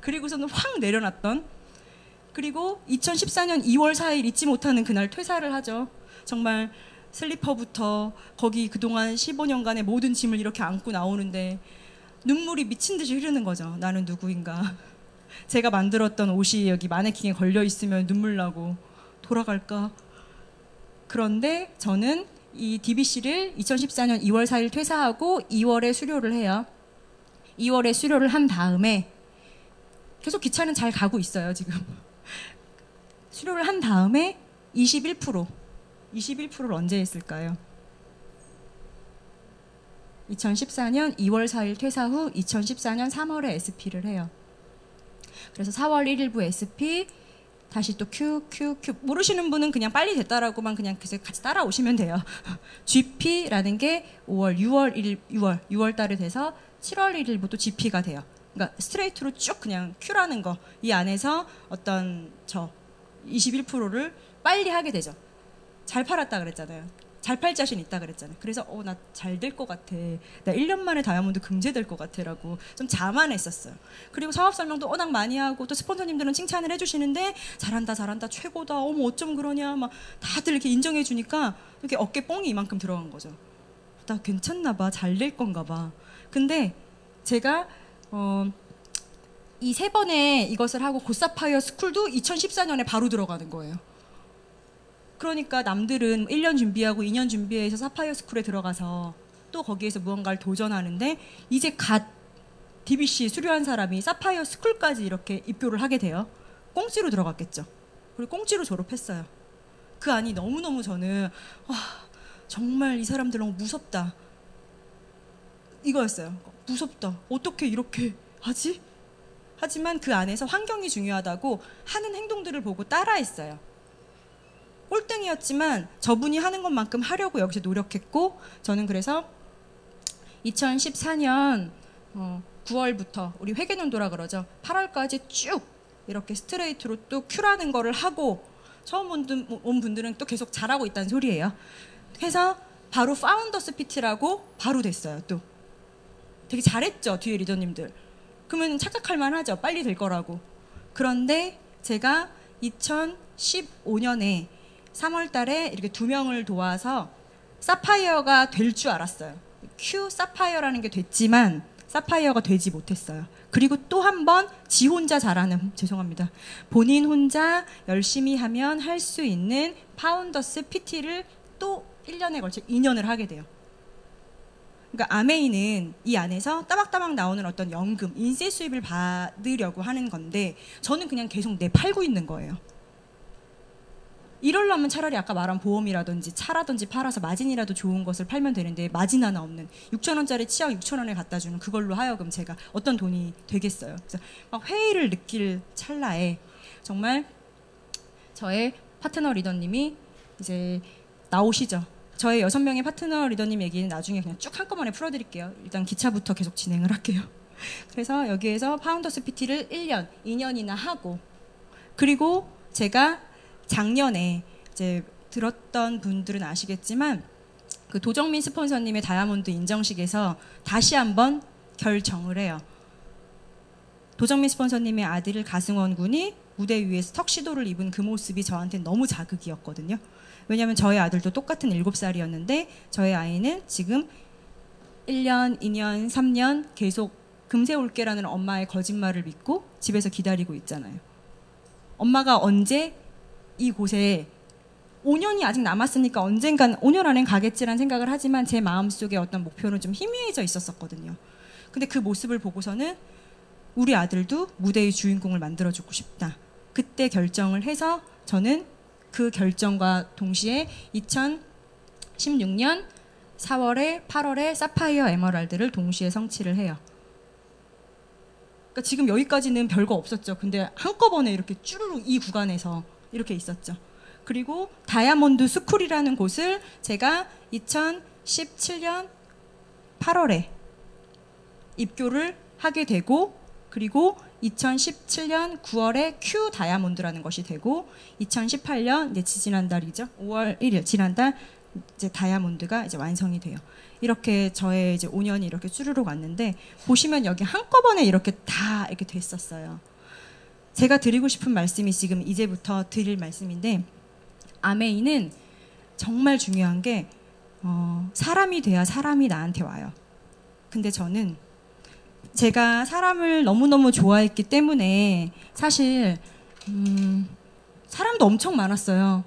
그리고서는 확 내려놨던 그리고 2014년 2월 4일 잊지 못하는 그날 퇴사를 하죠. 정말 슬리퍼부터 거기 그동안 15년간의 모든 짐을 이렇게 안고 나오는데 눈물이 미친 듯이 흐르는 거죠. 나는 누구인가. 제가 만들었던 옷이 여기 마네킹에 걸려 있으면 눈물 나고 돌아갈까. 그런데 저는 이 DBC를 2014년 2월 4일 퇴사하고 2월에 수료를 해요. 2월에 수료를 한 다음에 계속 기차는 잘 가고 있어요 지금. 수료를 한 다음에 21%를 언제 했을까요? 2014년 2월 4일 퇴사 후 2014년 3월에 SP를 해요. 그래서 4월 1일부 SP 다시 또 Q 모르시는 분은 그냥 빨리 됐다라고만 그냥 같이 따라오시면 돼요. GP라는 게 6월 달에 돼서 7월 1일부터 또 GP가 돼요. 그러니까 스트레이트로 쭉 그냥 Q라는 거 이 안에서 어떤 21%를 빨리 하게 되죠. 잘 팔았다 그랬잖아요. 잘 팔 자신 있다 그랬잖아요. 그래서 나 잘 될 것 같아. 나 1년 만에 다이아몬드 금제될 것 같아라고 좀 자만했었어요. 그리고 사업 설명도 워낙 많이 하고 또 스폰서님들은 칭찬을 해주시는데 잘한다 최고다 어머 어쩜 그러냐 막 다들 이렇게 인정해 주니까 이렇게 어깨 뽕이 이만큼 들어간 거죠. 나 괜찮나 봐. 잘 될 건가 봐. 근데 제가 이 세 번의 이것을 하고 고사파이어 스쿨도 2014년에 바로 들어가는 거예요. 그러니까 남들은 1년 준비하고 2년 준비해서 사파이어 스쿨에 들어가서 또 거기에서 무언가를 도전하는데 이제 갓 DBC 수료한 사람이 사파이어 스쿨까지 이렇게 입교를 하게 돼요. 꽁지로 들어갔겠죠. 그리고 꽁지로 졸업했어요. 그 안이 너무너무 저는 정말 이 사람들 너무 무섭다. 이거였어요. 무섭다. 어떻게 이렇게 하지? 하지만 그 안에서 환경이 중요하다고 하는 행동들을 보고 따라했어요. 꼴등이었지만 저분이 하는 것만큼 하려고 여기서 노력했고 저는 그래서 2014년 9월부터 우리 회계연도라 그러죠. 8월까지 쭉 이렇게 스트레이트로 또 Q라는 거를 하고 처음 온 분들은 또 계속 잘하고 있다는 소리예요. 해서 바로 파운더스 PT라고 바로 됐어요. 또 되게 잘했죠. 뒤에 리더님들. 그러면 착각할 만하죠. 빨리 될 거라고. 그런데 제가 2015년에 3월 달에 이렇게 2명을 도와서 사파이어가 될 줄 알았어요. Q 사파이어라는 게 됐지만 사파이어가 되지 못했어요. 그리고 또 한 번 지 혼자 잘하는, 죄송합니다. 본인 혼자 열심히 하면 할 수 있는 파운더스 PT를 또 1년에 걸쳐 2년을 하게 돼요. 그러니까 아메이는 이 안에서 따박따박 나오는 어떤 연금, 인세 수입을 받으려고 하는 건데 저는 그냥 계속 내팔고 있는 거예요. 이러려면 차라리 아까 말한 보험이라든지 차라든지 팔아서 마진이라도 좋은 것을 팔면 되는데 마진 하나 없는 6,000원짜리 치약 6,000원에 갖다 주는 그걸로 하여금 제가 어떤 돈이 되겠어요. 그래서 막 회의를 느낄 찰나에 정말 저의 파트너 리더님이 이제 나오시죠. 저의 6명의 파트너 리더님 얘기는 나중에 그냥 쭉 한꺼번에 풀어드릴게요. 일단 기차부터 계속 진행을 할게요. 그래서 여기에서 파운더스 PT를 1년, 2년이나 하고 그리고 제가 작년에 이제 들었던 분들은 아시겠지만 그 도정민 스폰서님의 다이아몬드 인정식에서 다시 한번 결정을 해요. 도정민 스폰서님의 아들 가승원 군이 무대 위에서 턱시도를 입은 그 모습이 저한테 너무 자극이었거든요. 왜냐하면 저희 아들도 똑같은 7살이었는데 저희 아이는 지금 1년, 2년, 3년 계속 금세 올게라는 엄마의 거짓말을 믿고 집에서 기다리고 있잖아요. 엄마가 언제 이곳에 5년이 아직 남았으니까 언젠간 5년 안엔 가겠지라는 생각을 하지만 제 마음속에 어떤 목표는 좀 희미해져 있었거든요. 근데 그 모습을 보고서는 우리 아들도 무대의 주인공을 만들어주고 싶다. 그때 결정을 해서 저는 그 결정과 동시에 2016년 4월에 8월에 사파이어 에메랄드를 동시에 성취를 해요. 그러니까 지금 여기까지는 별거 없었죠. 근데 한꺼번에 이렇게 쭈루루 이 구간에서 이렇게 있었죠. 그리고 다이아몬드 스쿨이라는 곳을 제가 2017년 8월에 입교를 하게 되고 그리고 2017년 9월에 Q 다이아몬드라는 것이 되고 2018년 이제 지난달이죠. 5월 1일 지난달 이제 다이아몬드가 이제 완성이 돼요. 이렇게 저의 이제 5년이 이렇게 쭈르륵 왔는데 보시면 여기 한꺼번에 이렇게 다 이렇게 됐었어요. 제가 드리고 싶은 말씀이 지금 이제부터 드릴 말씀인데 아메이는 정말 중요한 게 사람이 돼야 사람이 나한테 와요. 근데 저는 제가 사람을 너무너무 좋아했기 때문에 사실 사람도 엄청 많았어요.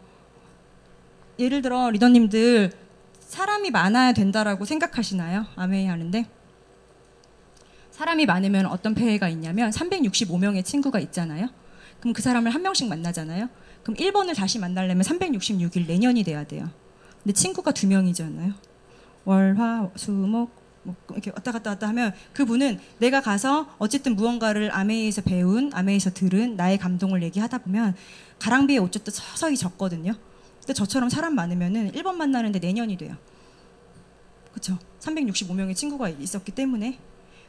예를 들어 리더님들 사람이 많아야 된다라고 생각하시나요? 아메이 하는데 사람이 많으면 어떤 폐해가 있냐면 365명의 친구가 있잖아요. 그럼 그 사람을 한 명씩 만나잖아요. 그럼 1번을 다시 만나려면 366일 내년이 돼야 돼요. 근데 친구가 2명이잖아요. 월, 화, 수, 목 이렇게 왔다 갔다 하면 그분은 내가 가서 어쨌든 무언가를 아메이에서 배운, 아메이에서 들은 나의 감동을 얘기하다 보면 가랑비에 옷 젖듯 서서히 젖거든요. 근데 저처럼 사람 많으면은 1번 만나는데 내년이 돼요. 그렇죠? 365명의 친구가 있었기 때문에.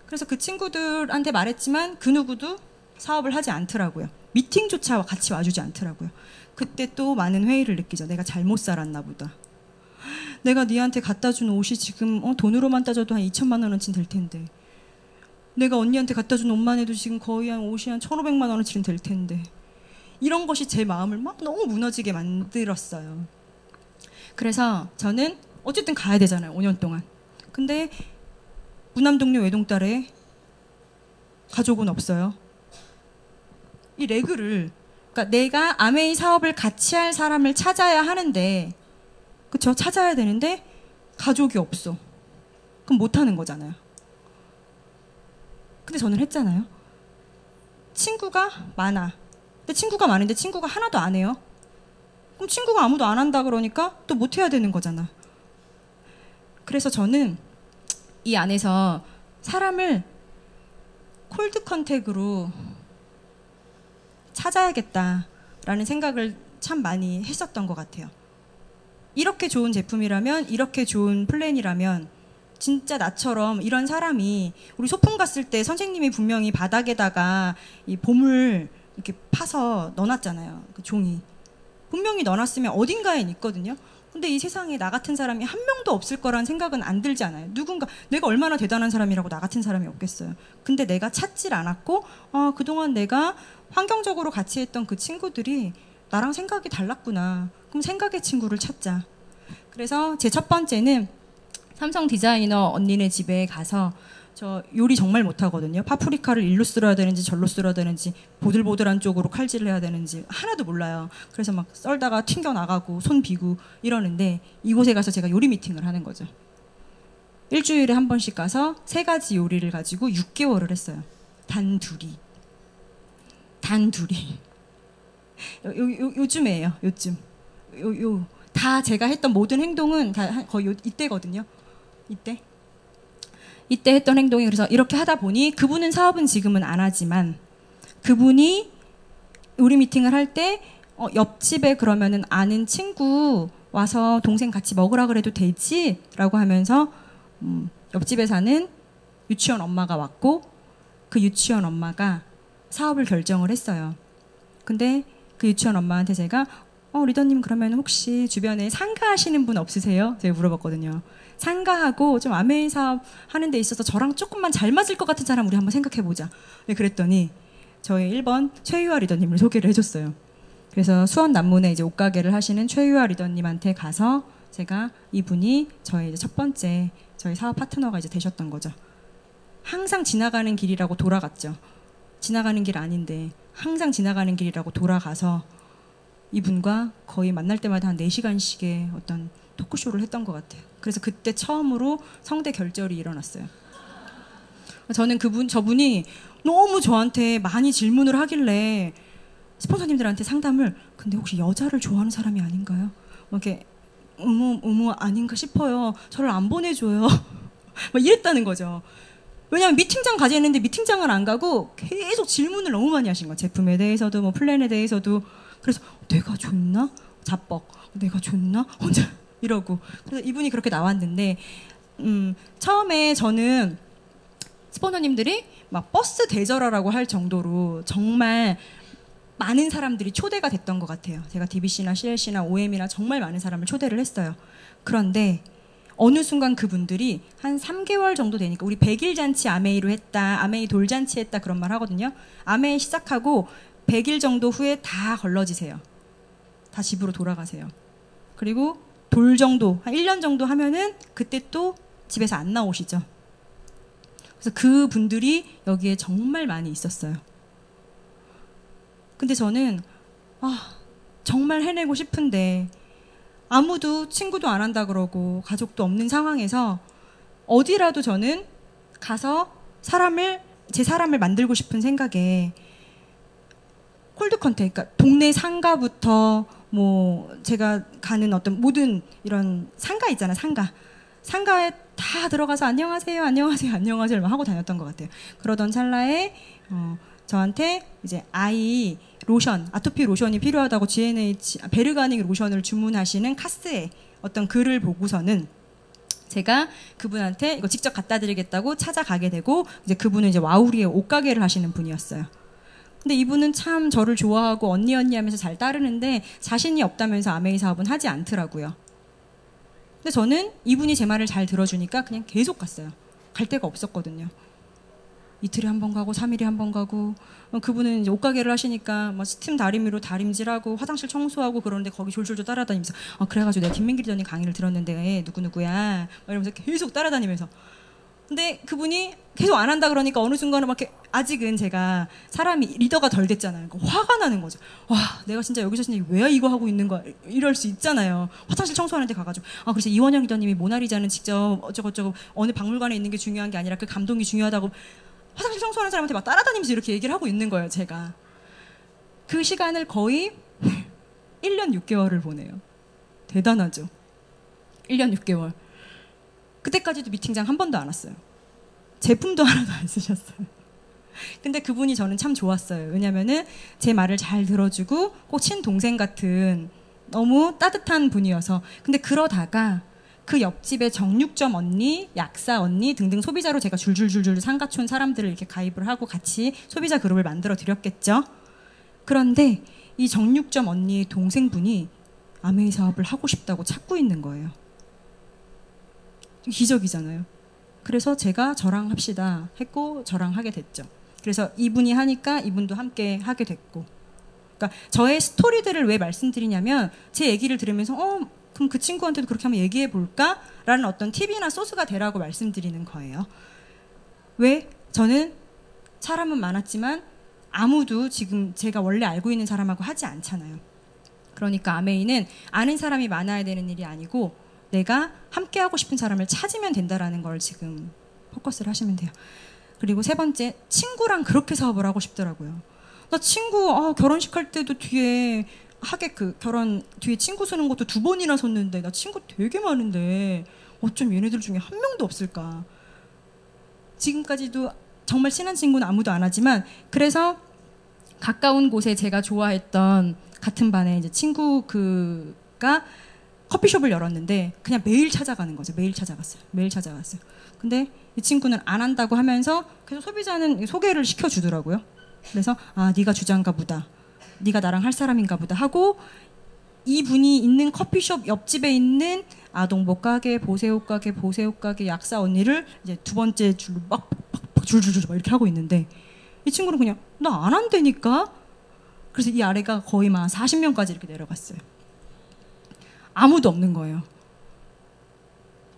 그래서 그 친구들한테 말했지만 그 누구도 사업을 하지 않더라고요. 미팅조차 같이 와주지 않더라고요. 그때 또 많은 회의를 느끼죠. 내가 잘못 살았나 보다. 내가 니한테 갖다 준 옷이 지금 돈으로만 따져도 한 2천만 원어치는 될 텐데 내가 언니한테 갖다 준 옷만 해도 지금 거의 한 옷이 한 1,500만 원어치는 될 텐데 이런 것이 제 마음을 막 너무 무너지게 만들었어요. 그래서 저는 어쨌든 가야 되잖아요. 5년 동안. 근데 무남동료 외동딸에 가족은 없어요. 이 레그를 그러니까 내가 아메이 사업을 같이 할 사람을 찾아야 하는데 그쵸? 찾아야 되는데 가족이 없어. 그럼 못하는 거잖아요. 근데 저는 했잖아요. 친구가 많아. 근데 친구가 많은데 친구가 하나도 안 해요. 그럼 친구가 아무도 안 한다 그러니까 또 못해야 되는 거잖아. 그래서 저는 이 안에서 사람을 콜드 컨택으로 찾아야겠다라는 생각을 참 많이 했었던 것 같아요. 이렇게 좋은 제품이라면 이렇게 좋은 플랜이라면 진짜 나처럼 이런 사람이 우리 소풍 갔을 때 선생님이 분명히 바닥에다가 이 봄을 이렇게 파서 넣어놨잖아요. 그 종이 분명히 넣어놨으면 어딘가엔 있거든요. 근데 이 세상에 나 같은 사람이 한 명도 없을 거란 생각은 안 들지 않아요. 누군가 내가 얼마나 대단한 사람이라고 나 같은 사람이 없겠어요. 근데 내가 찾질 않았고 그동안 내가 환경적으로 같이 했던 그 친구들이 나랑 생각이 달랐구나. 그럼 생각의 친구를 찾자. 그래서 제 첫 번째는 삼성 디자이너 언니네 집에 가서 저 요리 정말 못하거든요. 파프리카를 일로 썰어야 되는지 절로 썰어야 되는지 보들보들한 쪽으로 칼질을 해야 되는지 하나도 몰라요. 그래서 막 썰다가 튕겨나가고 손 비고 이러는데 이곳에 가서 제가 요리 미팅을 하는 거죠. 일주일에 한 번씩 가서 3가지 요리를 가지고 6개월을 했어요. 단 둘이. 요즘이에요. 요즘. 다 제가 했던 모든 행동은 다 거의 이때거든요. 이때 했던 행동이, 그래서 이렇게 하다 보니 그분은 사업은 지금은 안 하지만 그분이 우리 미팅을 할 때 옆집에 그러면은 아는 친구 와서 동생 같이 먹으라 그래도 되지? 라고 하면서 옆집에 사는 유치원 엄마가 왔고 그 유치원 엄마가 사업을 결정을 했어요. 근데 그 유치원 엄마한테 제가 리더님 그러면 혹시 주변에 상가하시는 분 없으세요? 제가 물어봤거든요. 상가하고 좀 아메이 사업 하는 데 있어서 저랑 조금만 잘 맞을 것 같은 사람 우리 한번 생각해보자. 네, 그랬더니 저희 1번 최유아 리더님을 소개를 해줬어요. 그래서 수원 남문에 이제 옷가게를 하시는 최유아 리더님한테 가서 제가 이분이 저희 이제 첫 번째 저희 사업 파트너가 이제 되셨던 거죠. 항상 지나가는 길이라고 돌아갔죠. 지나가는 길 아닌데 항상 지나가는 길이라고 돌아가서 이분과 거의 만날 때마다 한 4시간씩의 어떤 토크쇼를 했던 것 같아요. 그래서 그때 처음으로 성대 결절이 일어났어요. 저는 저분이 너무 저한테 많이 질문을 하길래 스폰서님들한테 상담을, 근데 혹시 여자를 좋아하는 사람이 아닌가요? 이렇게 아닌가 싶어요. 저를 안 보내줘요. 막 이랬다는 거죠. 왜냐하면 미팅장 가자 했는데 미팅장을 안 가고 계속 질문을 너무 많이 하신 거예요. 제품에 대해서도 뭐 플랜에 대해서도. 그래서 내가 좋나? 자뻑. 내가 좋나? 혼자 이러고. 그래서 이분이 그렇게 나왔는데 처음에 저는 스폰서님들이 막 버스 대절하라고 할 정도로 정말 많은 사람들이 초대가 됐던 것 같아요. 제가 DBC나 CLC나 OM이나 정말 많은 사람을 초대를 했어요. 그런데 어느 순간 그분들이 한 3개월 정도 되니까 우리 100일 잔치 아메이로 했다, 아메이 돌잔치 했다 그런 말 하거든요. 아메이 시작하고 100일 정도 후에 다 걸러지세요. 다 집으로 돌아가세요. 그리고 돌 정도, 한 1년 정도 하면은 그때 또 집에서 안 나오시죠. 그래서 그분들이 여기에 정말 많이 있었어요. 근데 저는 정말 해내고 싶은데 아무도 친구도 안 한다 그러고 가족도 없는 상황에서 어디라도 저는 가서 제 사람을 만들고 싶은 생각에 콜드 컨택, 그러니까 동네 상가부터 뭐 제가 가는 어떤 모든 이런 상가 있잖아요. 상가에 다 들어가서 안녕하세요 하고 다녔던 것 같아요. 그러던 찰나에 저한테 이제 아이 로션, 아토피 로션이 필요하다고 GNH 베르가닉 로션을 주문하시는 카스에 어떤 글을 보고서는 제가 그분한테 이거 직접 갖다 드리겠다고 찾아가게 되고, 이제 그분은 이제 와우리의 옷가게를 하시는 분이었어요. 근데 이분은 참 저를 좋아하고 언니 하면서 잘 따르는데 자신이 없다면서 아메이 사업은 하지 않더라고요. 근데 저는 이분이 제 말을 잘 들어주니까 그냥 계속 갔어요. 갈 데가 없었거든요. 이틀에 한 번 가고 3일에 한 번 가고, 그분은 이제 옷가게를 하시니까 막 스팀 다리미로 다림질하고 화장실 청소하고 그러는데 거기 졸졸졸 따라다니면서 그래가지고 내가 김민기 리더님 강의를 들었는데 누구누구야 이러면서 계속 따라다니면서. 근데 그분이 계속 안 한다 그러니까 어느 순간은 막 이렇게, 아직은 제가 사람이 리더가 덜 됐잖아요. 그러니까 화가 나는 거죠. 와, 내가 진짜 여기서 진짜 왜 이거 하고 있는 거야? 이럴 수 있잖아요. 화장실 청소하는 데 가가지고 그래서 이원영 리더님이 모나리자는 직접 어쩌고저쩌고 어느 박물관에 있는 게 중요한 게 아니라 그 감동이 중요하다고 화장실 청소하는 사람한테 막 따라다니면서 이렇게 얘기를 하고 있는 거예요. 제가 그 시간을 거의 1년 6개월을 보내요. 대단하죠. 1년 6개월. 그때까지도 미팅장 한 번도 안 왔어요. 제품도 하나도 안 쓰셨어요. 근데 그분이 저는 참 좋았어요. 왜냐면은 제 말을 잘 들어주고 꼭 친동생 같은 너무 따뜻한 분이어서. 근데 그러다가 그 옆집에 정육점 언니, 약사 언니 등등 소비자로 제가 줄줄줄줄 상가촌 사람들을 이렇게 가입을 하고 같이 소비자 그룹을 만들어 드렸겠죠. 그런데 이 정육점 언니의 동생분이 아메이 사업을 하고 싶다고 찾고 있는 거예요. 기적이잖아요. 그래서 제가 저랑 합시다 했고 저랑 하게 됐죠. 그래서 이분이 하니까 이분도 함께 하게 됐고. 그러니까 저의 스토리들을 왜 말씀드리냐면 제 얘기를 들으면서 그럼 그 친구한테도 그렇게 한번 얘기해 볼까? 라는 어떤 팁이나 소스가 되라고 말씀드리는 거예요. 왜? 저는 사람은 많았지만 아무도 지금 제가 원래 알고 있는 사람하고 하지 않잖아요. 그러니까 아메이는 아는 사람이 많아야 되는 일이 아니고 내가 함께 하고 싶은 사람을 찾으면 된다라는 걸 지금 포커스를 하시면 돼요. 그리고 세 번째, 친구랑 그렇게 사업을 하고 싶더라고요. 나 친구 결혼식 할 때도 뒤에 하객 그 결혼 뒤에 친구 서는 것도 2번이나 섰는데 나 친구 되게 많은데 어쩜 얘네들 중에 한 명도 없을까. 지금까지도 정말 친한 친구는 아무도 안 하지만 그래서 가까운 곳에 제가 좋아했던 같은 반에 이제 친구 그가 커피숍을 열었는데 그냥 매일 찾아가는 거죠. 매일 찾아갔어요. 매일 찾아갔어요. 근데 이 친구는 안 한다고 하면서 계속 소비자는 소개를 시켜주더라고요. 그래서 아 네가 주장가 보다. 네가 나랑 할 사람인가 보다 하고 이분이 있는 커피숍 옆집에 있는 아동복 가게, 보세옷 가게, 보세옷 가게 약사 언니를 이제 2번째 줄로 막 줄줄줄 막 이렇게 하고 있는데 이 친구는 그냥 나 안 한다니까. 그래서 이 아래가 거의 막 40명까지 이렇게 내려갔어요. 아무도 없는 거예요.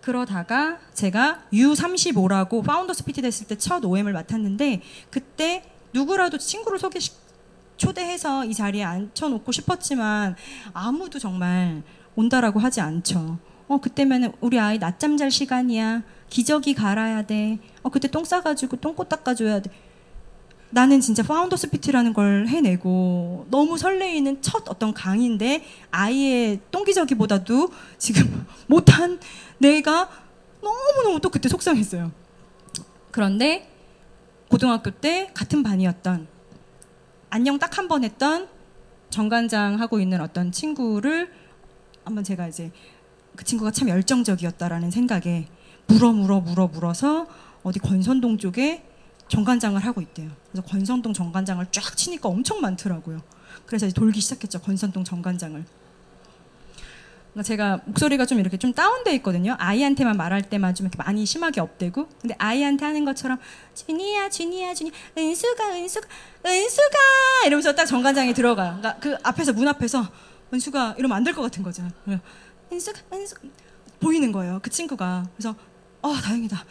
그러다가 제가 U35라고 파운더스 PT 됐을 때 첫 OM을 맡았는데 그때 누구라도 친구를 초대해서 이 자리에 앉혀놓고 싶었지만 아무도 정말 온다라고 하지 않죠. 그때면은 우리 아이 낮잠 잘 시간이야. 기저귀 갈아야 돼. 그때 똥 싸가지고 똥꼬 닦아줘야 돼. 나는 진짜 파운더스 PT라는 걸 해내고 너무 설레이는 첫 어떤 강의인데 아이의 똥기저귀보다도 지금 못한 내가 너무너무 또 그때 속상했어요. 그런데 고등학교 때 같은 반이었던 안녕 딱 한 번 했던 정관장 하고 있는 어떤 친구를 한번 제가 이제 그 친구가 참 열정적이었다라는 생각에 물어서 어디 권선동 쪽에 정관장을 하고 있대요. 그래서 권선동 정관장을 쫙 치니까 엄청 많더라고요. 그래서 이제 돌기 시작했죠. 권선동 정관장을. 그러니까 제가 목소리가 좀 이렇게 좀 다운돼 있거든요. 아이한테만 말할 때만 좀 이렇게 많이 심하게 업되고. 근데 아이한테 하는 것처럼 준이야 은수가 이러면서 딱 정관장이 들어가요. 그러니까 그 앞에서 문 앞에서 은수가 이러면 안 될 것 같은 거죠. 은수가 보이는 거예요. 그 친구가. 그래서 다행이다.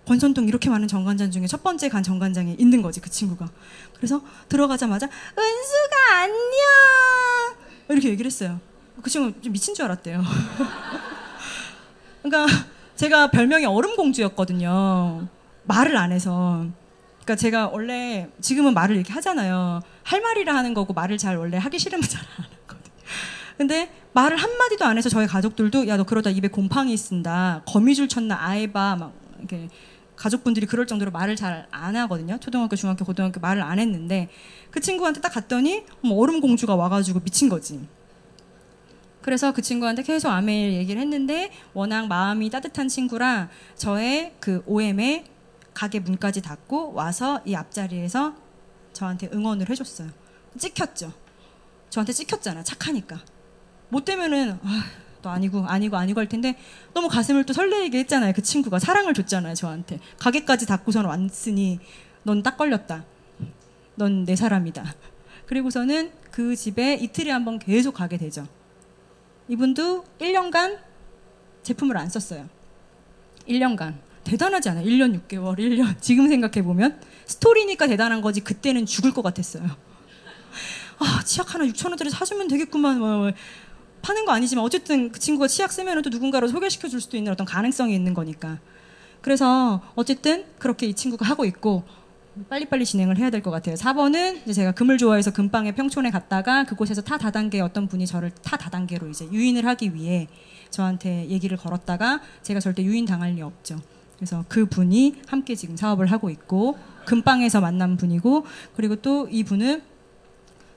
권선동 이렇게 많은 정관장 중에 첫 번째 간 정관장에 있는 거지 그 친구가. 그래서 들어가자마자 은수가 안녕 이렇게 얘기를 했어요. 그 친구 좀 미친 줄 알았대요. 그러니까 제가 별명이 얼음공주였거든요. 말을 안 해서. 그러니까 제가 원래 지금은 말을 이렇게 하잖아요. 할 말이라 하는 거고 말을 잘 원래 하기 싫으면 잘 안 하거든요. 근데 말을 한마디도 안 해서 저희 가족들도 야 너 그러다 입에 곰팡이 쓴다. 거미줄 쳤나 아예 봐. 막 이렇게 가족분들이 그럴 정도로 말을 잘 안 하거든요. 초등학교, 중학교, 고등학교 말을 안 했는데 그 친구한테 딱 갔더니 얼음공주가 와가지고 미친 거지. 그래서 그 친구한테 계속 아메일 얘기를 했는데 워낙 마음이 따뜻한 친구라 저의 그 OM에 가게 문까지 닫고 와서 이 앞자리에서 저한테 응원을 해줬어요. 찍혔죠. 저한테 찍혔잖아. 착하니까. 못 되면은 또 아니고 할 텐데 너무 가슴을 또 설레게 했잖아요. 그 친구가 사랑을 줬잖아요. 저한테. 가게까지 닫고선 왔으니 넌 딱 걸렸다. 넌 내 사람이다. 그리고서는 그 집에 이틀에 한 번 계속 가게 되죠. 이분도 1년간 제품을 안 썼어요. 1년간. 대단하지 않아요? 1년 6개월, 1년. 지금 생각해보면 스토리니까 대단한 거지 그때는 죽을 것 같았어요. 치약 하나 6,000원짜리 사주면 되겠구만. 파는 거 아니지만 어쨌든 그 친구가 치약 쓰면 또 누군가를 소개시켜 줄 수도 있는 어떤 가능성이 있는 거니까. 그래서 어쨌든 그렇게 이 친구가 하고 있고 빨리빨리 진행을 해야 될 것 같아요. 4번은 이제 제가 금을 좋아해서 금방에 평촌에 갔다가 그곳에서 타 다단계 어떤 분이 저를 타 다단계로 이제 유인을 하기 위해 저한테 얘기를 걸었다가 제가 절대 유인 당할 리 없죠. 그래서 그 분이 함께 지금 사업을 하고 있고 금방에서 만난 분이고 그리고 또 이 분은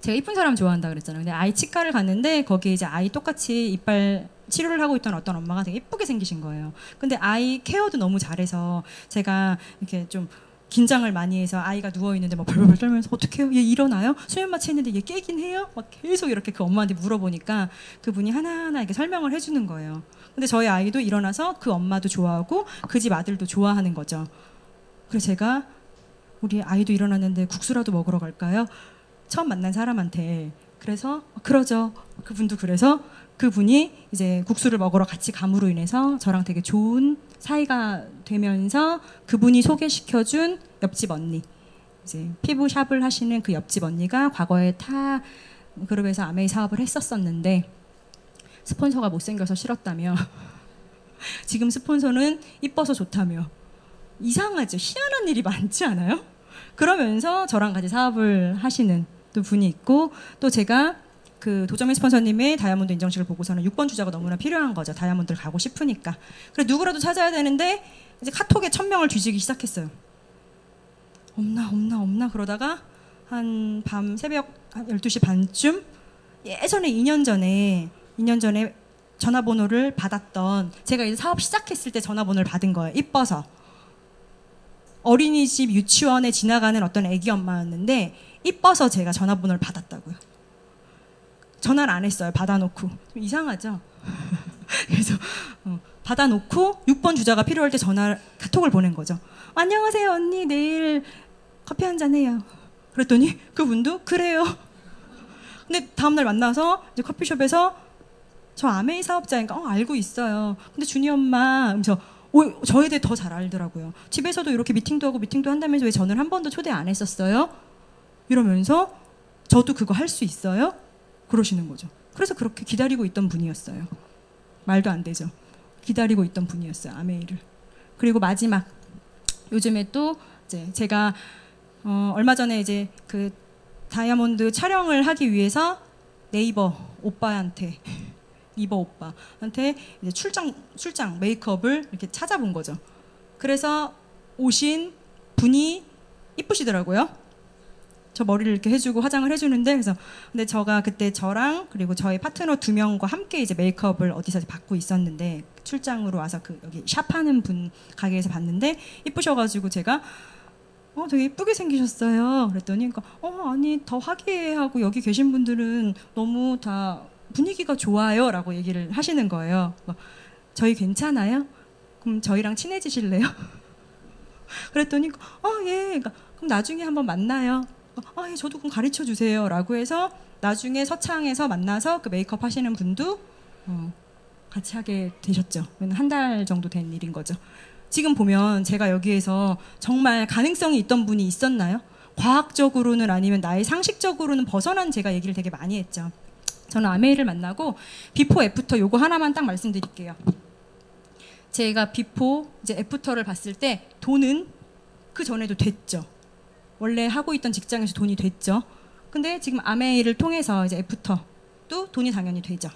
제가 이쁜 사람 좋아한다 그랬잖아요. 근데 아이 치과를 갔는데 거기에 이제 아이 똑같이 이빨 치료를 하고 있던 어떤 엄마가 되게 예쁘게 생기신 거예요. 근데 아이 케어도 너무 잘해서 제가 이렇게 좀 긴장을 많이 해서 아이가 누워있는데 막 벌벌 떨면서 어떻게 해요? 얘 일어나요? 수면 마취 했는데 얘 깨긴 해요? 막 계속 이렇게 그 엄마한테 물어보니까 그분이 하나하나 이렇게 설명을 해주는 거예요. 근데 저희 아이도 일어나서 그 엄마도 좋아하고 그 집 아들도 좋아하는 거죠. 그래서 제가 우리 아이도 일어났는데 국수라도 먹으러 갈까요? 처음 만난 사람한테. 그래서 그러죠. 그분도 그래서 그분이 이제 국수를 먹으러 같이 감으로 인해서 저랑 되게 좋은 사이가 되면서 그분이 소개시켜준 옆집 언니, 이제 피부샵을 하시는 그 옆집 언니가 과거에 타 그룹에서 아메이 사업을 했었었는데 스폰서가 못생겨서 싫었다며 지금 스폰서는 이뻐서 좋다며. 이상하죠. 희한한 일이 많지 않아요? 그러면서 저랑 같이 사업을 하시는 또 분이 있고 또 제가 그 도점의 스폰서님의 다이아몬드 인정식을 보고서는 6번 주자가 너무나 필요한 거죠. 다이아몬드를 가고 싶으니까. 그래 누구라도 찾아야 되는데 이제 카톡에 1000명을 뒤지기 시작했어요. 없나 그러다가 한 밤 새벽 한 12시 반쯤 예전에 2년 전에 전화번호를 받았던, 제가 이제 사업 시작했을 때 전화번호를 받은 거예요. 이뻐서. 어린이집 유치원에 지나가는 어떤 애기 엄마였는데 이뻐서 제가 전화번호를 받았다고요. 전화를 안 했어요. 받아놓고. 좀 이상하죠? 그래서 받아놓고 6번 주자가 필요할 때 카톡을 보낸 거죠. 안녕하세요 언니, 내일 커피 한잔 해요. 그랬더니 그분도 그래요. 근데 다음날 만나서 이제 커피숍에서 저 아메이 사업자니까 알고 있어요. 근데 준이 엄마 하면서 저에 대해 더 잘 알더라고요. 집에서도 이렇게 미팅도 한다면서 왜 저는 한 번도 초대 안 했었어요? 이러면서 저도 그거 할 수 있어요? 그러시는 거죠. 그래서 그렇게 기다리고 있던 분이었어요. 말도 안 되죠. 기다리고 있던 분이었어요. 아메이를. 그리고 마지막, 요즘에 또 이제 제가 얼마 전에 이제 그 다이아몬드 촬영을 하기 위해서 네이버 오빠한테 이제 출장 메이크업을 이렇게 찾아본 거죠. 그래서 오신 분이 이쁘시더라고요. 저 머리를 이렇게 해주고 화장을 해주는데, 그래서 근데 제가 그때 저랑 그리고 저희 파트너 2명과 함께 이제 메이크업을 어디서 받고 있었는데, 출장으로 와서 그 여기 샵하는 분 가게에서 봤는데 이쁘셔가지고 제가 되게 이쁘게 생기셨어요. 그랬더니 아니 더 화기애애하고 여기 계신 분들은 너무 다 분위기가 좋아요 라고 얘기를 하시는 거예요. 저희 괜찮아요? 그럼 저희랑 친해지실래요? 그랬더니 예. 그럼 나중에 한번 만나요. 예, 저도 그럼 가르쳐 주세요 라고 해서 나중에 서창에서 만나서 그 메이크업 하시는 분도 같이 하게 되셨죠. 한 달 정도 된 일인 거죠. 지금 보면 제가 여기에서 정말 가능성이 있던 분이 있었나요? 과학적으로는 아니면 나의 상식적으로는 벗어난 제가 얘기를 되게 많이 했죠. 저는 아메이를 만나고 비포 애프터 요거 하나만 딱 말씀드릴게요. 제가 비포 이제 애프터를 봤을 때 돈은 그 전에도 됐죠. 원래 하고 있던 직장에서 돈이 됐죠. 근데 지금 아메이를 통해서 이제 애프터도 돈이 당연히 되죠.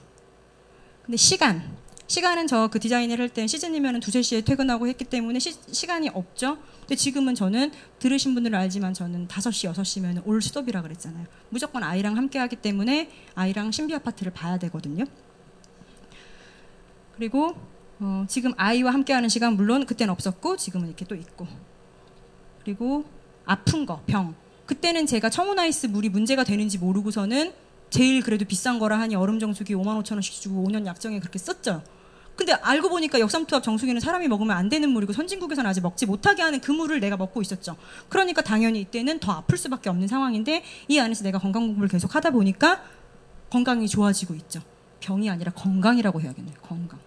근데 시간은 저 그 디자인을 할 때 시즌이면 2-3시에 퇴근하고 했기 때문에 시간이 없죠. 근데 지금은 저는 들으신 분들은 알지만 저는 5시, 6시면 올 스톱이라 그랬잖아요. 무조건 아이랑 함께 하기 때문에 아이랑 신비 아파트를 봐야 되거든요. 그리고 지금 아이와 함께 하는 시간 물론 그때는 없었고 지금은 이렇게 또 있고. 그리고 아픈 거, 병. 그때는 제가 청혼아이스 물이 문제가 되는지 모르고서는 제일 그래도 비싼 거라 하니 얼음 정수기 55,000원씩 주고 5년 약정에 그렇게 썼죠. 근데 알고 보니까 역삼투압 정수기는 사람이 먹으면 안 되는 물이고 선진국에서는 아직 먹지 못하게 하는 그 물을 내가 먹고 있었죠. 그러니까 당연히 이때는 더 아플 수밖에 없는 상황인데 이 안에서 내가 건강 공부를 계속 하다 보니까 건강이 좋아지고 있죠. 병이 아니라 건강이라고 해야겠네요. 건강.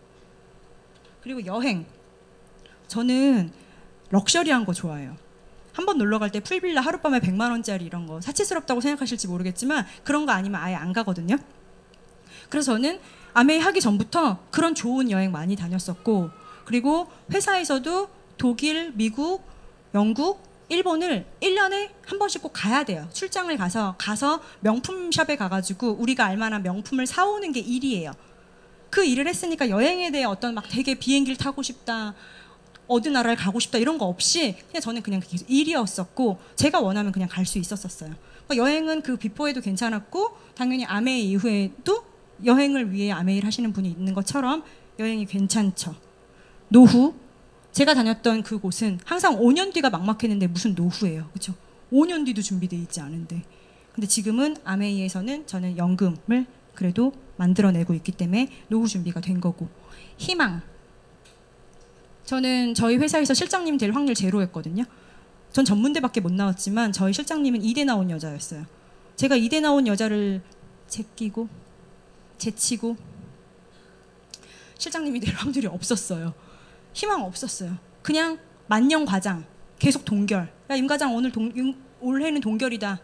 그리고 여행. 저는 럭셔리한 거 좋아해요. 한번 놀러 갈 때 풀빌라 하룻밤에 100만 원짜리 이런 거 사치스럽다고 생각하실지 모르겠지만 그런 거 아니면 아예 안 가거든요. 그래서 저는 아메이 하기 전부터 그런 좋은 여행 많이 다녔었고, 그리고 회사에서도 독일, 미국, 영국, 일본을 1년에 한 번씩 꼭 가야 돼요. 출장을 가서 명품샵에 가가지고 우리가 알만한 명품을 사오는 게 일이에요. 그 일을 했으니까 여행에 대해 어떤 막 되게 비행기를 타고 싶다, 어느 나라를 가고 싶다 이런 거 없이 그냥 저는 그냥 계속 일이었었고 제가 원하면 그냥 갈 수 있었어요. 그러니까 여행은 그 비포에도 괜찮았고 당연히 아메이 이후에도 여행을 위해 아메이를 하시는 분이 있는 것처럼 여행이 괜찮죠. 노후. 제가 다녔던 그곳은 항상 5년 뒤가 막막했는데 무슨 노후예요. 그렇죠? 5년 뒤도 준비되어 있지 않은데. 근데 지금은 아메이에서는 저는 연금을 그래도 만들어내고 있기 때문에 노후 준비가 된 거고. 희망. 저는 저희 회사에서 실장님 될 확률 제로였거든요. 전 전문대밖에 못 나왔지만 저희 실장님은 이대 나온 여자였어요. 제가 이대 나온 여자를 제치고 실장님이 될 확률이 없었어요. 희망 없었어요. 그냥 만년 과장, 계속 동결. 야, 임 과장 올해는 동결이다.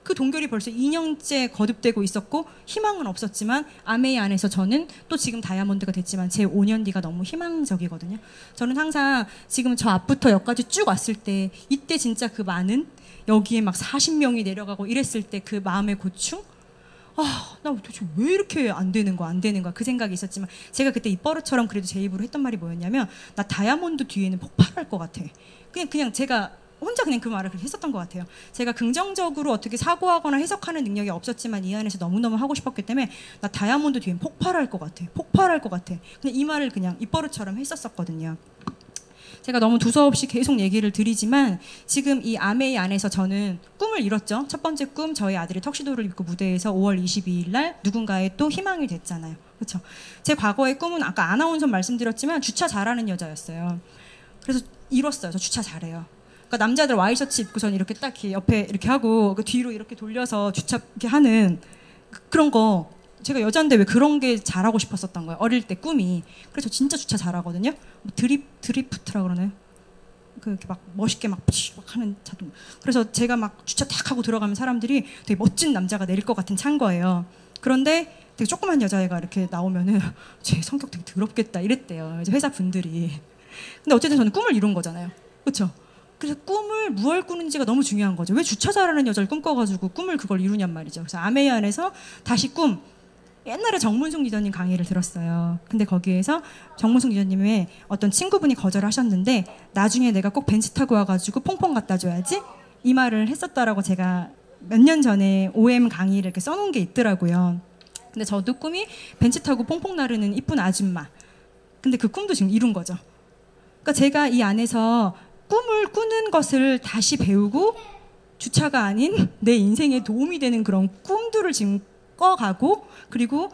그 동결이 벌써 2년째 거듭되고 있었고 희망은 없었지만 아메이 안에서 저는 또 지금 다이아몬드가 됐지만 제 5년 뒤가 너무 희망적이거든요. 저는 항상 지금 저 앞부터 여기까지 쭉 왔을 때 이때 진짜 그 많은 여기에 막 40명이 내려가고 이랬을 때 그 마음의 고충? 나 도대체 왜 이렇게 안 되는 거야, 안 되는 거야. 그 생각이 있었지만 제가 그때 입버릇처럼 그래도 제 입으로 했던 말이 뭐였냐면 나 다이아몬드 뒤에는 폭발할 것 같아. 그냥 제가 혼자 그냥 그 말을 그렇게 했었던 것 같아요. 제가 긍정적으로 어떻게 사고하거나 해석하는 능력이 없었지만 이 안에서 너무너무 하고 싶었기 때문에 나 다이아몬드 뒤엔 폭발할 것 같아. 폭발할 것 같아. 그냥 이 말을 그냥 입버릇처럼 했었거든요. 제가 너무 두서없이 계속 얘기를 드리지만 지금 이 아메이 안에서 저는 꿈을 이뤘죠. 첫 번째 꿈, 저희 아들이 턱시도를 입고 무대에서 5월 22일 날 누군가의 또 희망이 됐잖아요. 그렇죠? 제 과거의 꿈은 아까 아나운서 말씀드렸지만 주차 잘하는 여자였어요. 그래서 이뤘어요. 저 주차 잘해요. 그러니까 남자들 와이셔츠 입고 저는 이렇게 딱 이렇게 옆에 이렇게 하고 그 뒤로 이렇게 돌려서 주차 이렇게 하는 그런 거 제가 여자인데 왜 그런 게 잘하고 싶었었던 거예요. 어릴 때 꿈이. 그래서 진짜 주차 잘하거든요. 뭐 드리프트라 그러나요? 그렇게 막 멋있게 막 하는 자동. 그래서 제가 막 주차 탁 하고 들어가면 사람들이 되게 멋진 남자가 내릴 것 같은 차인 거예요. 그런데 되게 조그만 여자애가 이렇게 나오면은 쟤 성격 되게 더럽겠다 이랬대요. 이제 회사 분들이. 근데 어쨌든 저는 꿈을 이룬 거잖아요. 그렇죠? 그래서 꿈을 무얼 꾸는지가 너무 중요한 거죠. 왜 주차 잘하는 여자를 꿈꿔가지고 꿈을 그걸 이루냔 말이죠. 그래서 아메이 안에서 다시 꿈. 옛날에 정문숙 리더님 강의를 들었어요. 근데 거기에서 정문숙 리더님의 어떤 친구분이 거절하셨는데 나중에 내가 꼭 벤츠 타고 와가지고 퐁퐁 갖다 줘야지 이 말을 했었다라고 제가 몇 년 전에 OM 강의를 이렇게 써놓은 게 있더라고요. 근데 저도 꿈이 벤츠 타고 퐁퐁 나르는 이쁜 아줌마. 근데 그 꿈도 지금 이룬 거죠. 그러니까 제가 이 안에서 꿈을 꾸는 것을 다시 배우고 주차가 아닌 내 인생에 도움이 되는 그런 꿈들을 지금 꺼가고 그리고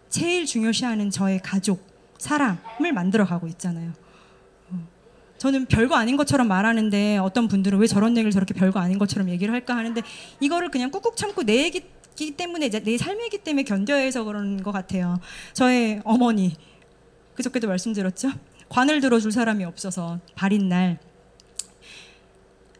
제일 중요시하는 저의 가족, 사람을 만들어가고 있잖아요. 저는 별거 아닌 것처럼 말하는데 어떤 분들은 왜 저런 얘기를 저렇게 별거 아닌 것처럼 얘기를 할까 하는데 이거를 그냥 꾹꾹 참고 내 얘기기 때문에 내 삶이기 때문에 견뎌야 해서 그런 것 같아요. 저의 어머니 그저께도 말씀드렸죠. 관을 들어줄 사람이 없어서 발인 날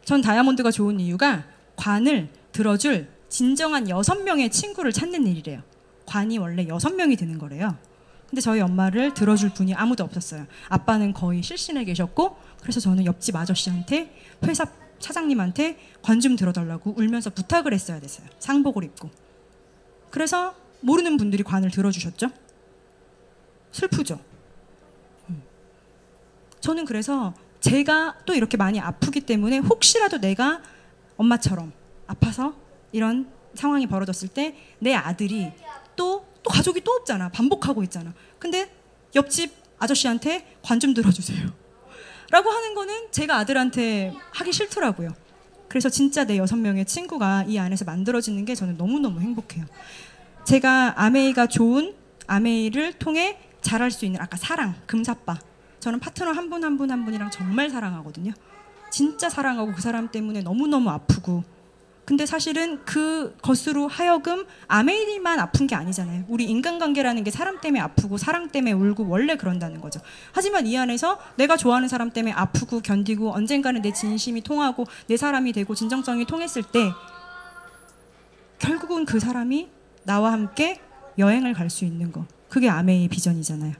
전 다이아몬드가 좋은 이유가 관을 들어줄 진정한 6명의 친구를 찾는 일이래요. 관이 원래 6명이 되는 거래요. 근데 저희 엄마를 들어줄 분이 아무도 없었어요. 아빠는 거의 실신에 계셨고 그래서 저는 옆집 아저씨한테 회사 차장님한테 관 좀 들어달라고 울면서 부탁을 했어야 됐어요. 상복을 입고. 그래서 모르는 분들이 관을 들어주셨죠. 슬프죠. 저는 그래서 제가 또 이렇게 많이 아프기 때문에 혹시라도 내가 엄마처럼 아파서 이런 상황이 벌어졌을 때 내 아들이 또 가족이 또 없잖아. 반복하고 있잖아. 근데 옆집 아저씨한테 관 좀 들어주세요. 라고 하는 거는 제가 아들한테 하기 싫더라고요. 그래서 진짜 내 6명의 친구가 이 안에서 만들어지는 게 저는 너무너무 행복해요. 제가 아메이가 좋은 아메이를 통해 잘할 수 있는 아까 사랑, 금사빠. 저는 파트너 한 분 한 분 한 분이랑 정말 사랑하거든요. 진짜 사랑하고 그 사람 때문에 너무너무 아프고 근데 사실은 그것으로 하여금 아메이만 아픈 게 아니잖아요. 우리 인간관계라는 게 사람 때문에 아프고 사랑 때문에 울고 원래 그런다는 거죠. 하지만 이 안에서 내가 좋아하는 사람 때문에 아프고 견디고 언젠가는 내 진심이 통하고 내 사람이 되고 진정성이 통했을 때 결국은 그 사람이 나와 함께 여행을 갈 수 있는 거. 그게 아메이의 비전이잖아요.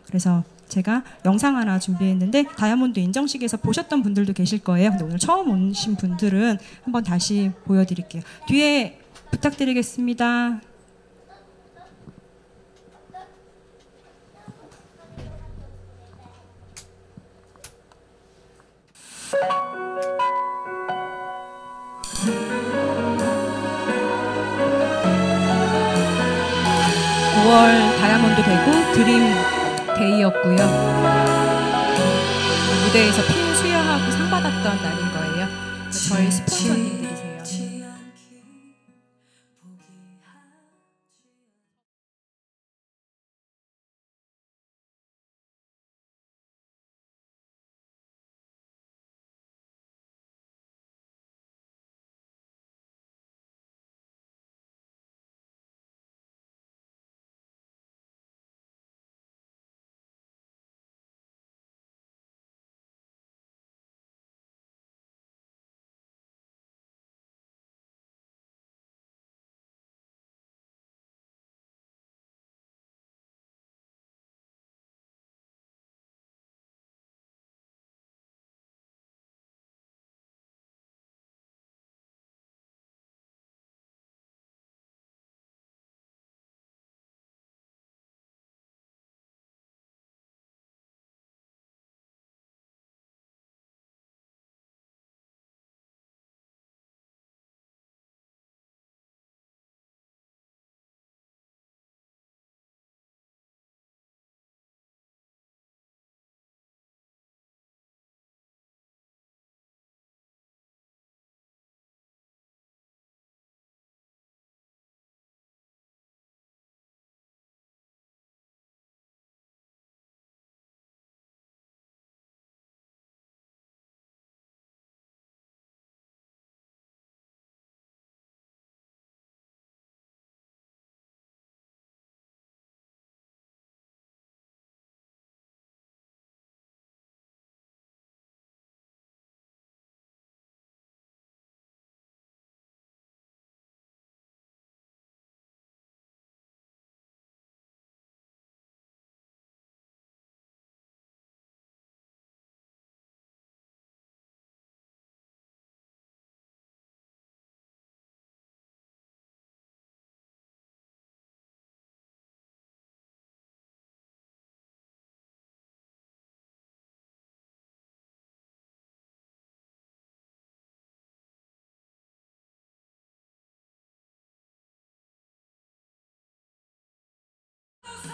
그래서 제가 영상 하나 준비했는데 다이아몬드 인정식에서 보셨던 분들도 계실 거예요. 근데 오늘 처음 오신 분들은 한번 다시 보여드릴게요. 뒤에 부탁드리겠습니다. 다이아몬드 되고 드림 데이였고요. 무대에서 핀 수여하고 상 받았던 날인 거예요. 저희 스폰서님들이세요.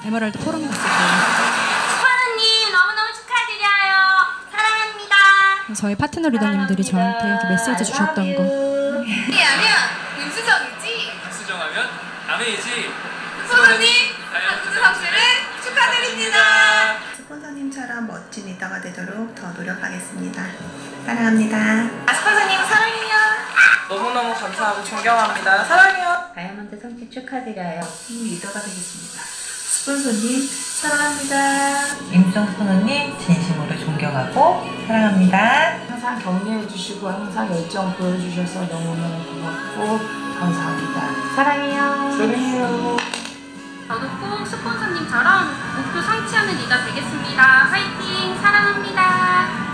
에메랄드 포럼 갔을 때 스포너님 너무너무 축하드려요. 사랑합니다. 저희 파트너 리더님들이 저한테 이렇게 메시지 주셨던 거. 하면 임수정이지? 수정하면 아메이지. 스포너님 박수주 성씨를 축하드립니다. 스폰서님처럼 멋진 리더가 되도록 더 노력하겠습니다. 사랑합니다. 스포너님 사랑해요. 너무너무 감사하고 존경합니다. 사랑해요. 다이아몬드 성취 축하드려요. 리더가 되겠습니다. 스폰서님 사랑합니다. 임수정 스포너님 진심으로 존경하고 사랑합니다. 항상 격려해주시고 항상 열정 보여주셔서 너무너무 고맙고 감사합니다. 사랑해요. 사랑해요. 저도 꼭 스폰서님처럼 목표 성취하는 리더 되겠습니다. 화이팅! 사랑합니다.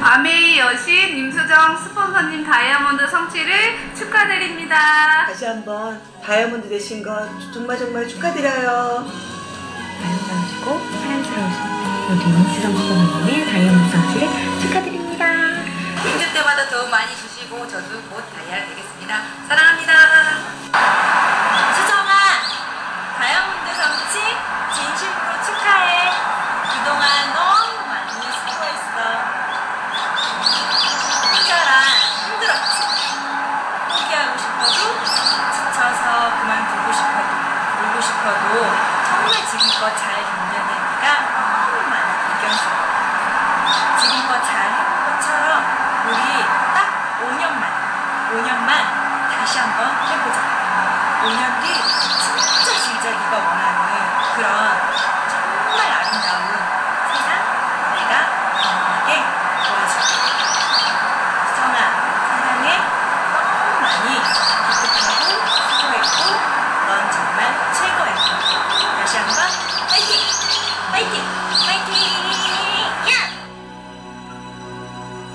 아메이 여신 임수정 스폰서님 다이아몬드 성취를 축하드립니다. 다시 한번 다이아몬드 되신 것 정말 축하드려요. 아름다우시고 사랑스러우신 우리 임수정 스폰서님의 다이아몬드 성취를 축하드립니다. 힘들 때마다 도움 많이 주시고 저도 곧 다이아 되겠습니다. 사랑합니다. 수정아, 다이아몬드 성취 진심으로 축하해. 그동안 너무 많이 수고했어. 혼자라 힘들었지. 포기하고 싶어도 지쳐서 그만두고 싶어도 울고 싶어도 정말 지금껏 잘 견뎌낸 네가 너무 많이 이겨서 지금껏 잘 해본 것처럼 우리 딱 5년만 다시 한번 해보자. 5년 뒤 진짜 네가 원하는 그런 정말 아름다운 세상 내가 경험하게 도와줄게. 수정아, 사랑해. 너무 많이 기특하고 수고했고 넌 정말 최고야. 다시 한번 파이팅! 파이팅! 파이팅! 야!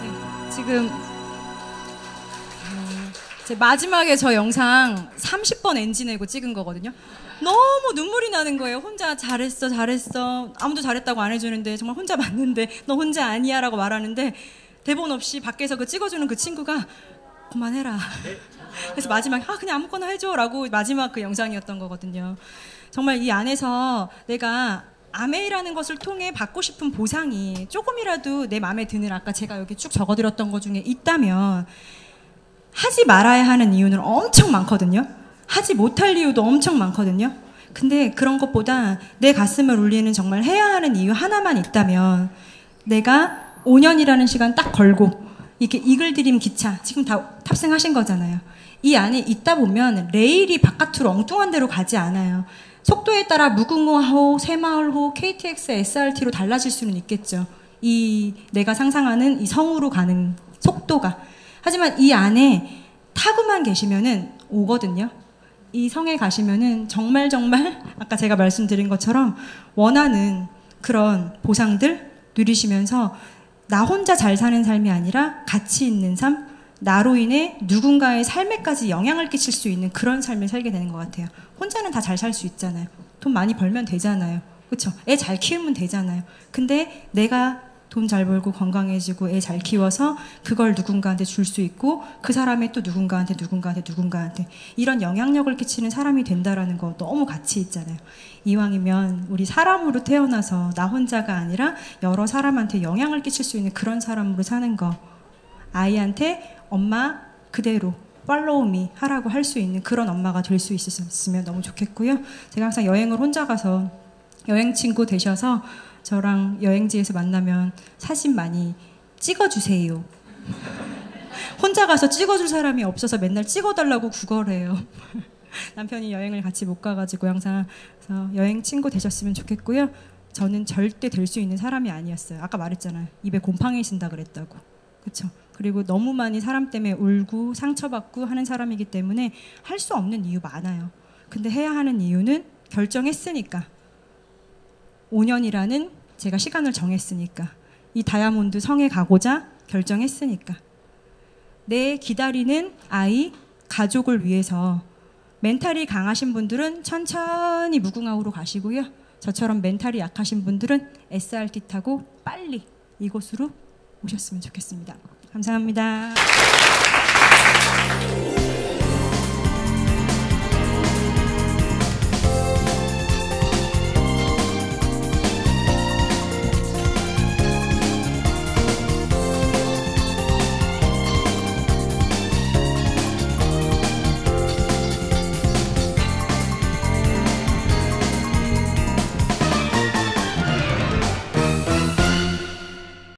네, 지금 제 마지막에 저 영상 30번 NG 내고 찍은 거거든요. 너무 눈물이 나는 거예요. 혼자 잘했어 아무도 잘했다고 안 해주는데 정말 혼자 맞는데 너 혼자 아니야 라고 말하는데 대본 없이 밖에서 그 찍어주는 그 친구가 그만해라. 그래서 마지막에 그냥 아무거나 해줘 라고 마지막 그 영상이었던 거거든요. 정말 이 안에서 내가 아메이라는 것을 통해 받고 싶은 보상이 조금이라도 내 마음에 드는, 아까 제가 여기 쭉 적어드렸던 것 중에 있다면 하지 말아야 하는 이유는 엄청 많거든요. 하지 못할 이유도 엄청 많거든요. 근데 그런 것보다 내 가슴을 울리는 정말 해야 하는 이유 하나만 있다면, 내가 5년이라는 시간 딱 걸고 이렇게 이글드림 기차 지금 다 탑승하신 거잖아요. 이 안에 있다 보면 레일이 바깥으로 엉뚱한 데로 가지 않아요. 속도에 따라 무궁화호, 새마을호, KTX, SRT로 달라질 수는 있겠죠. 이 내가 상상하는 이 성으로 가는 속도가. 하지만 이 안에 타고만 계시면은 오거든요. 이 성에 가시면은 정말 아까 제가 말씀드린 것처럼 원하는 그런 보상들 누리시면서 나 혼자 잘 사는 삶이 아니라 가치 있는 삶, 나로 인해 누군가의 삶에까지 영향을 끼칠 수 있는 그런 삶을 살게 되는 것 같아요. 혼자는 다 잘 살 수 있잖아요. 돈 많이 벌면 되잖아요. 그렇죠? 애 잘 키우면 되잖아요. 근데 내가 돈 잘 벌고 건강해지고 애 잘 키워서 그걸 누군가한테 줄 수 있고 그 사람이 또 누군가한테 이런 영향력을 끼치는 사람이 된다라는 거 너무 가치 있잖아요. 이왕이면 우리 사람으로 태어나서 나 혼자가 아니라 여러 사람한테 영향을 끼칠 수 있는 그런 사람으로 사는 거, 아이한테 엄마 그대로 팔로우 미 하라고 할 수 있는 그런 엄마가 될 수 있었으면 너무 좋겠고요. 제가 항상 여행을 혼자 가서 여행 친구 되셔서 저랑 여행지에서 만나면 사진 많이 찍어주세요. 혼자 가서 찍어줄 사람이 없어서 맨날 찍어달라고 구걸해요. 남편이 여행을 같이 못 가가지고 항상. 그래서 여행 친구 되셨으면 좋겠고요. 저는 절대 될 수 있는 사람이 아니었어요. 아까 말했잖아요. 입에 곰팡이 신다 그랬다고. 그렇죠? 그리고 너무 많이 사람 때문에 울고 상처받고 하는 사람이기 때문에 할 수 없는 이유 많아요. 근데 해야 하는 이유는 결정했으니까. 5년이라는 제가 시간을 정했으니까. 이 다이아몬드 성에 가고자 결정했으니까. 내 기다리는 아이, 가족을 위해서 멘탈이 강하신 분들은 천천히 무궁화호로 가시고요. 저처럼 멘탈이 약하신 분들은 SRT 타고 빨리 이곳으로 오셨으면 좋겠습니다. 감사합니다.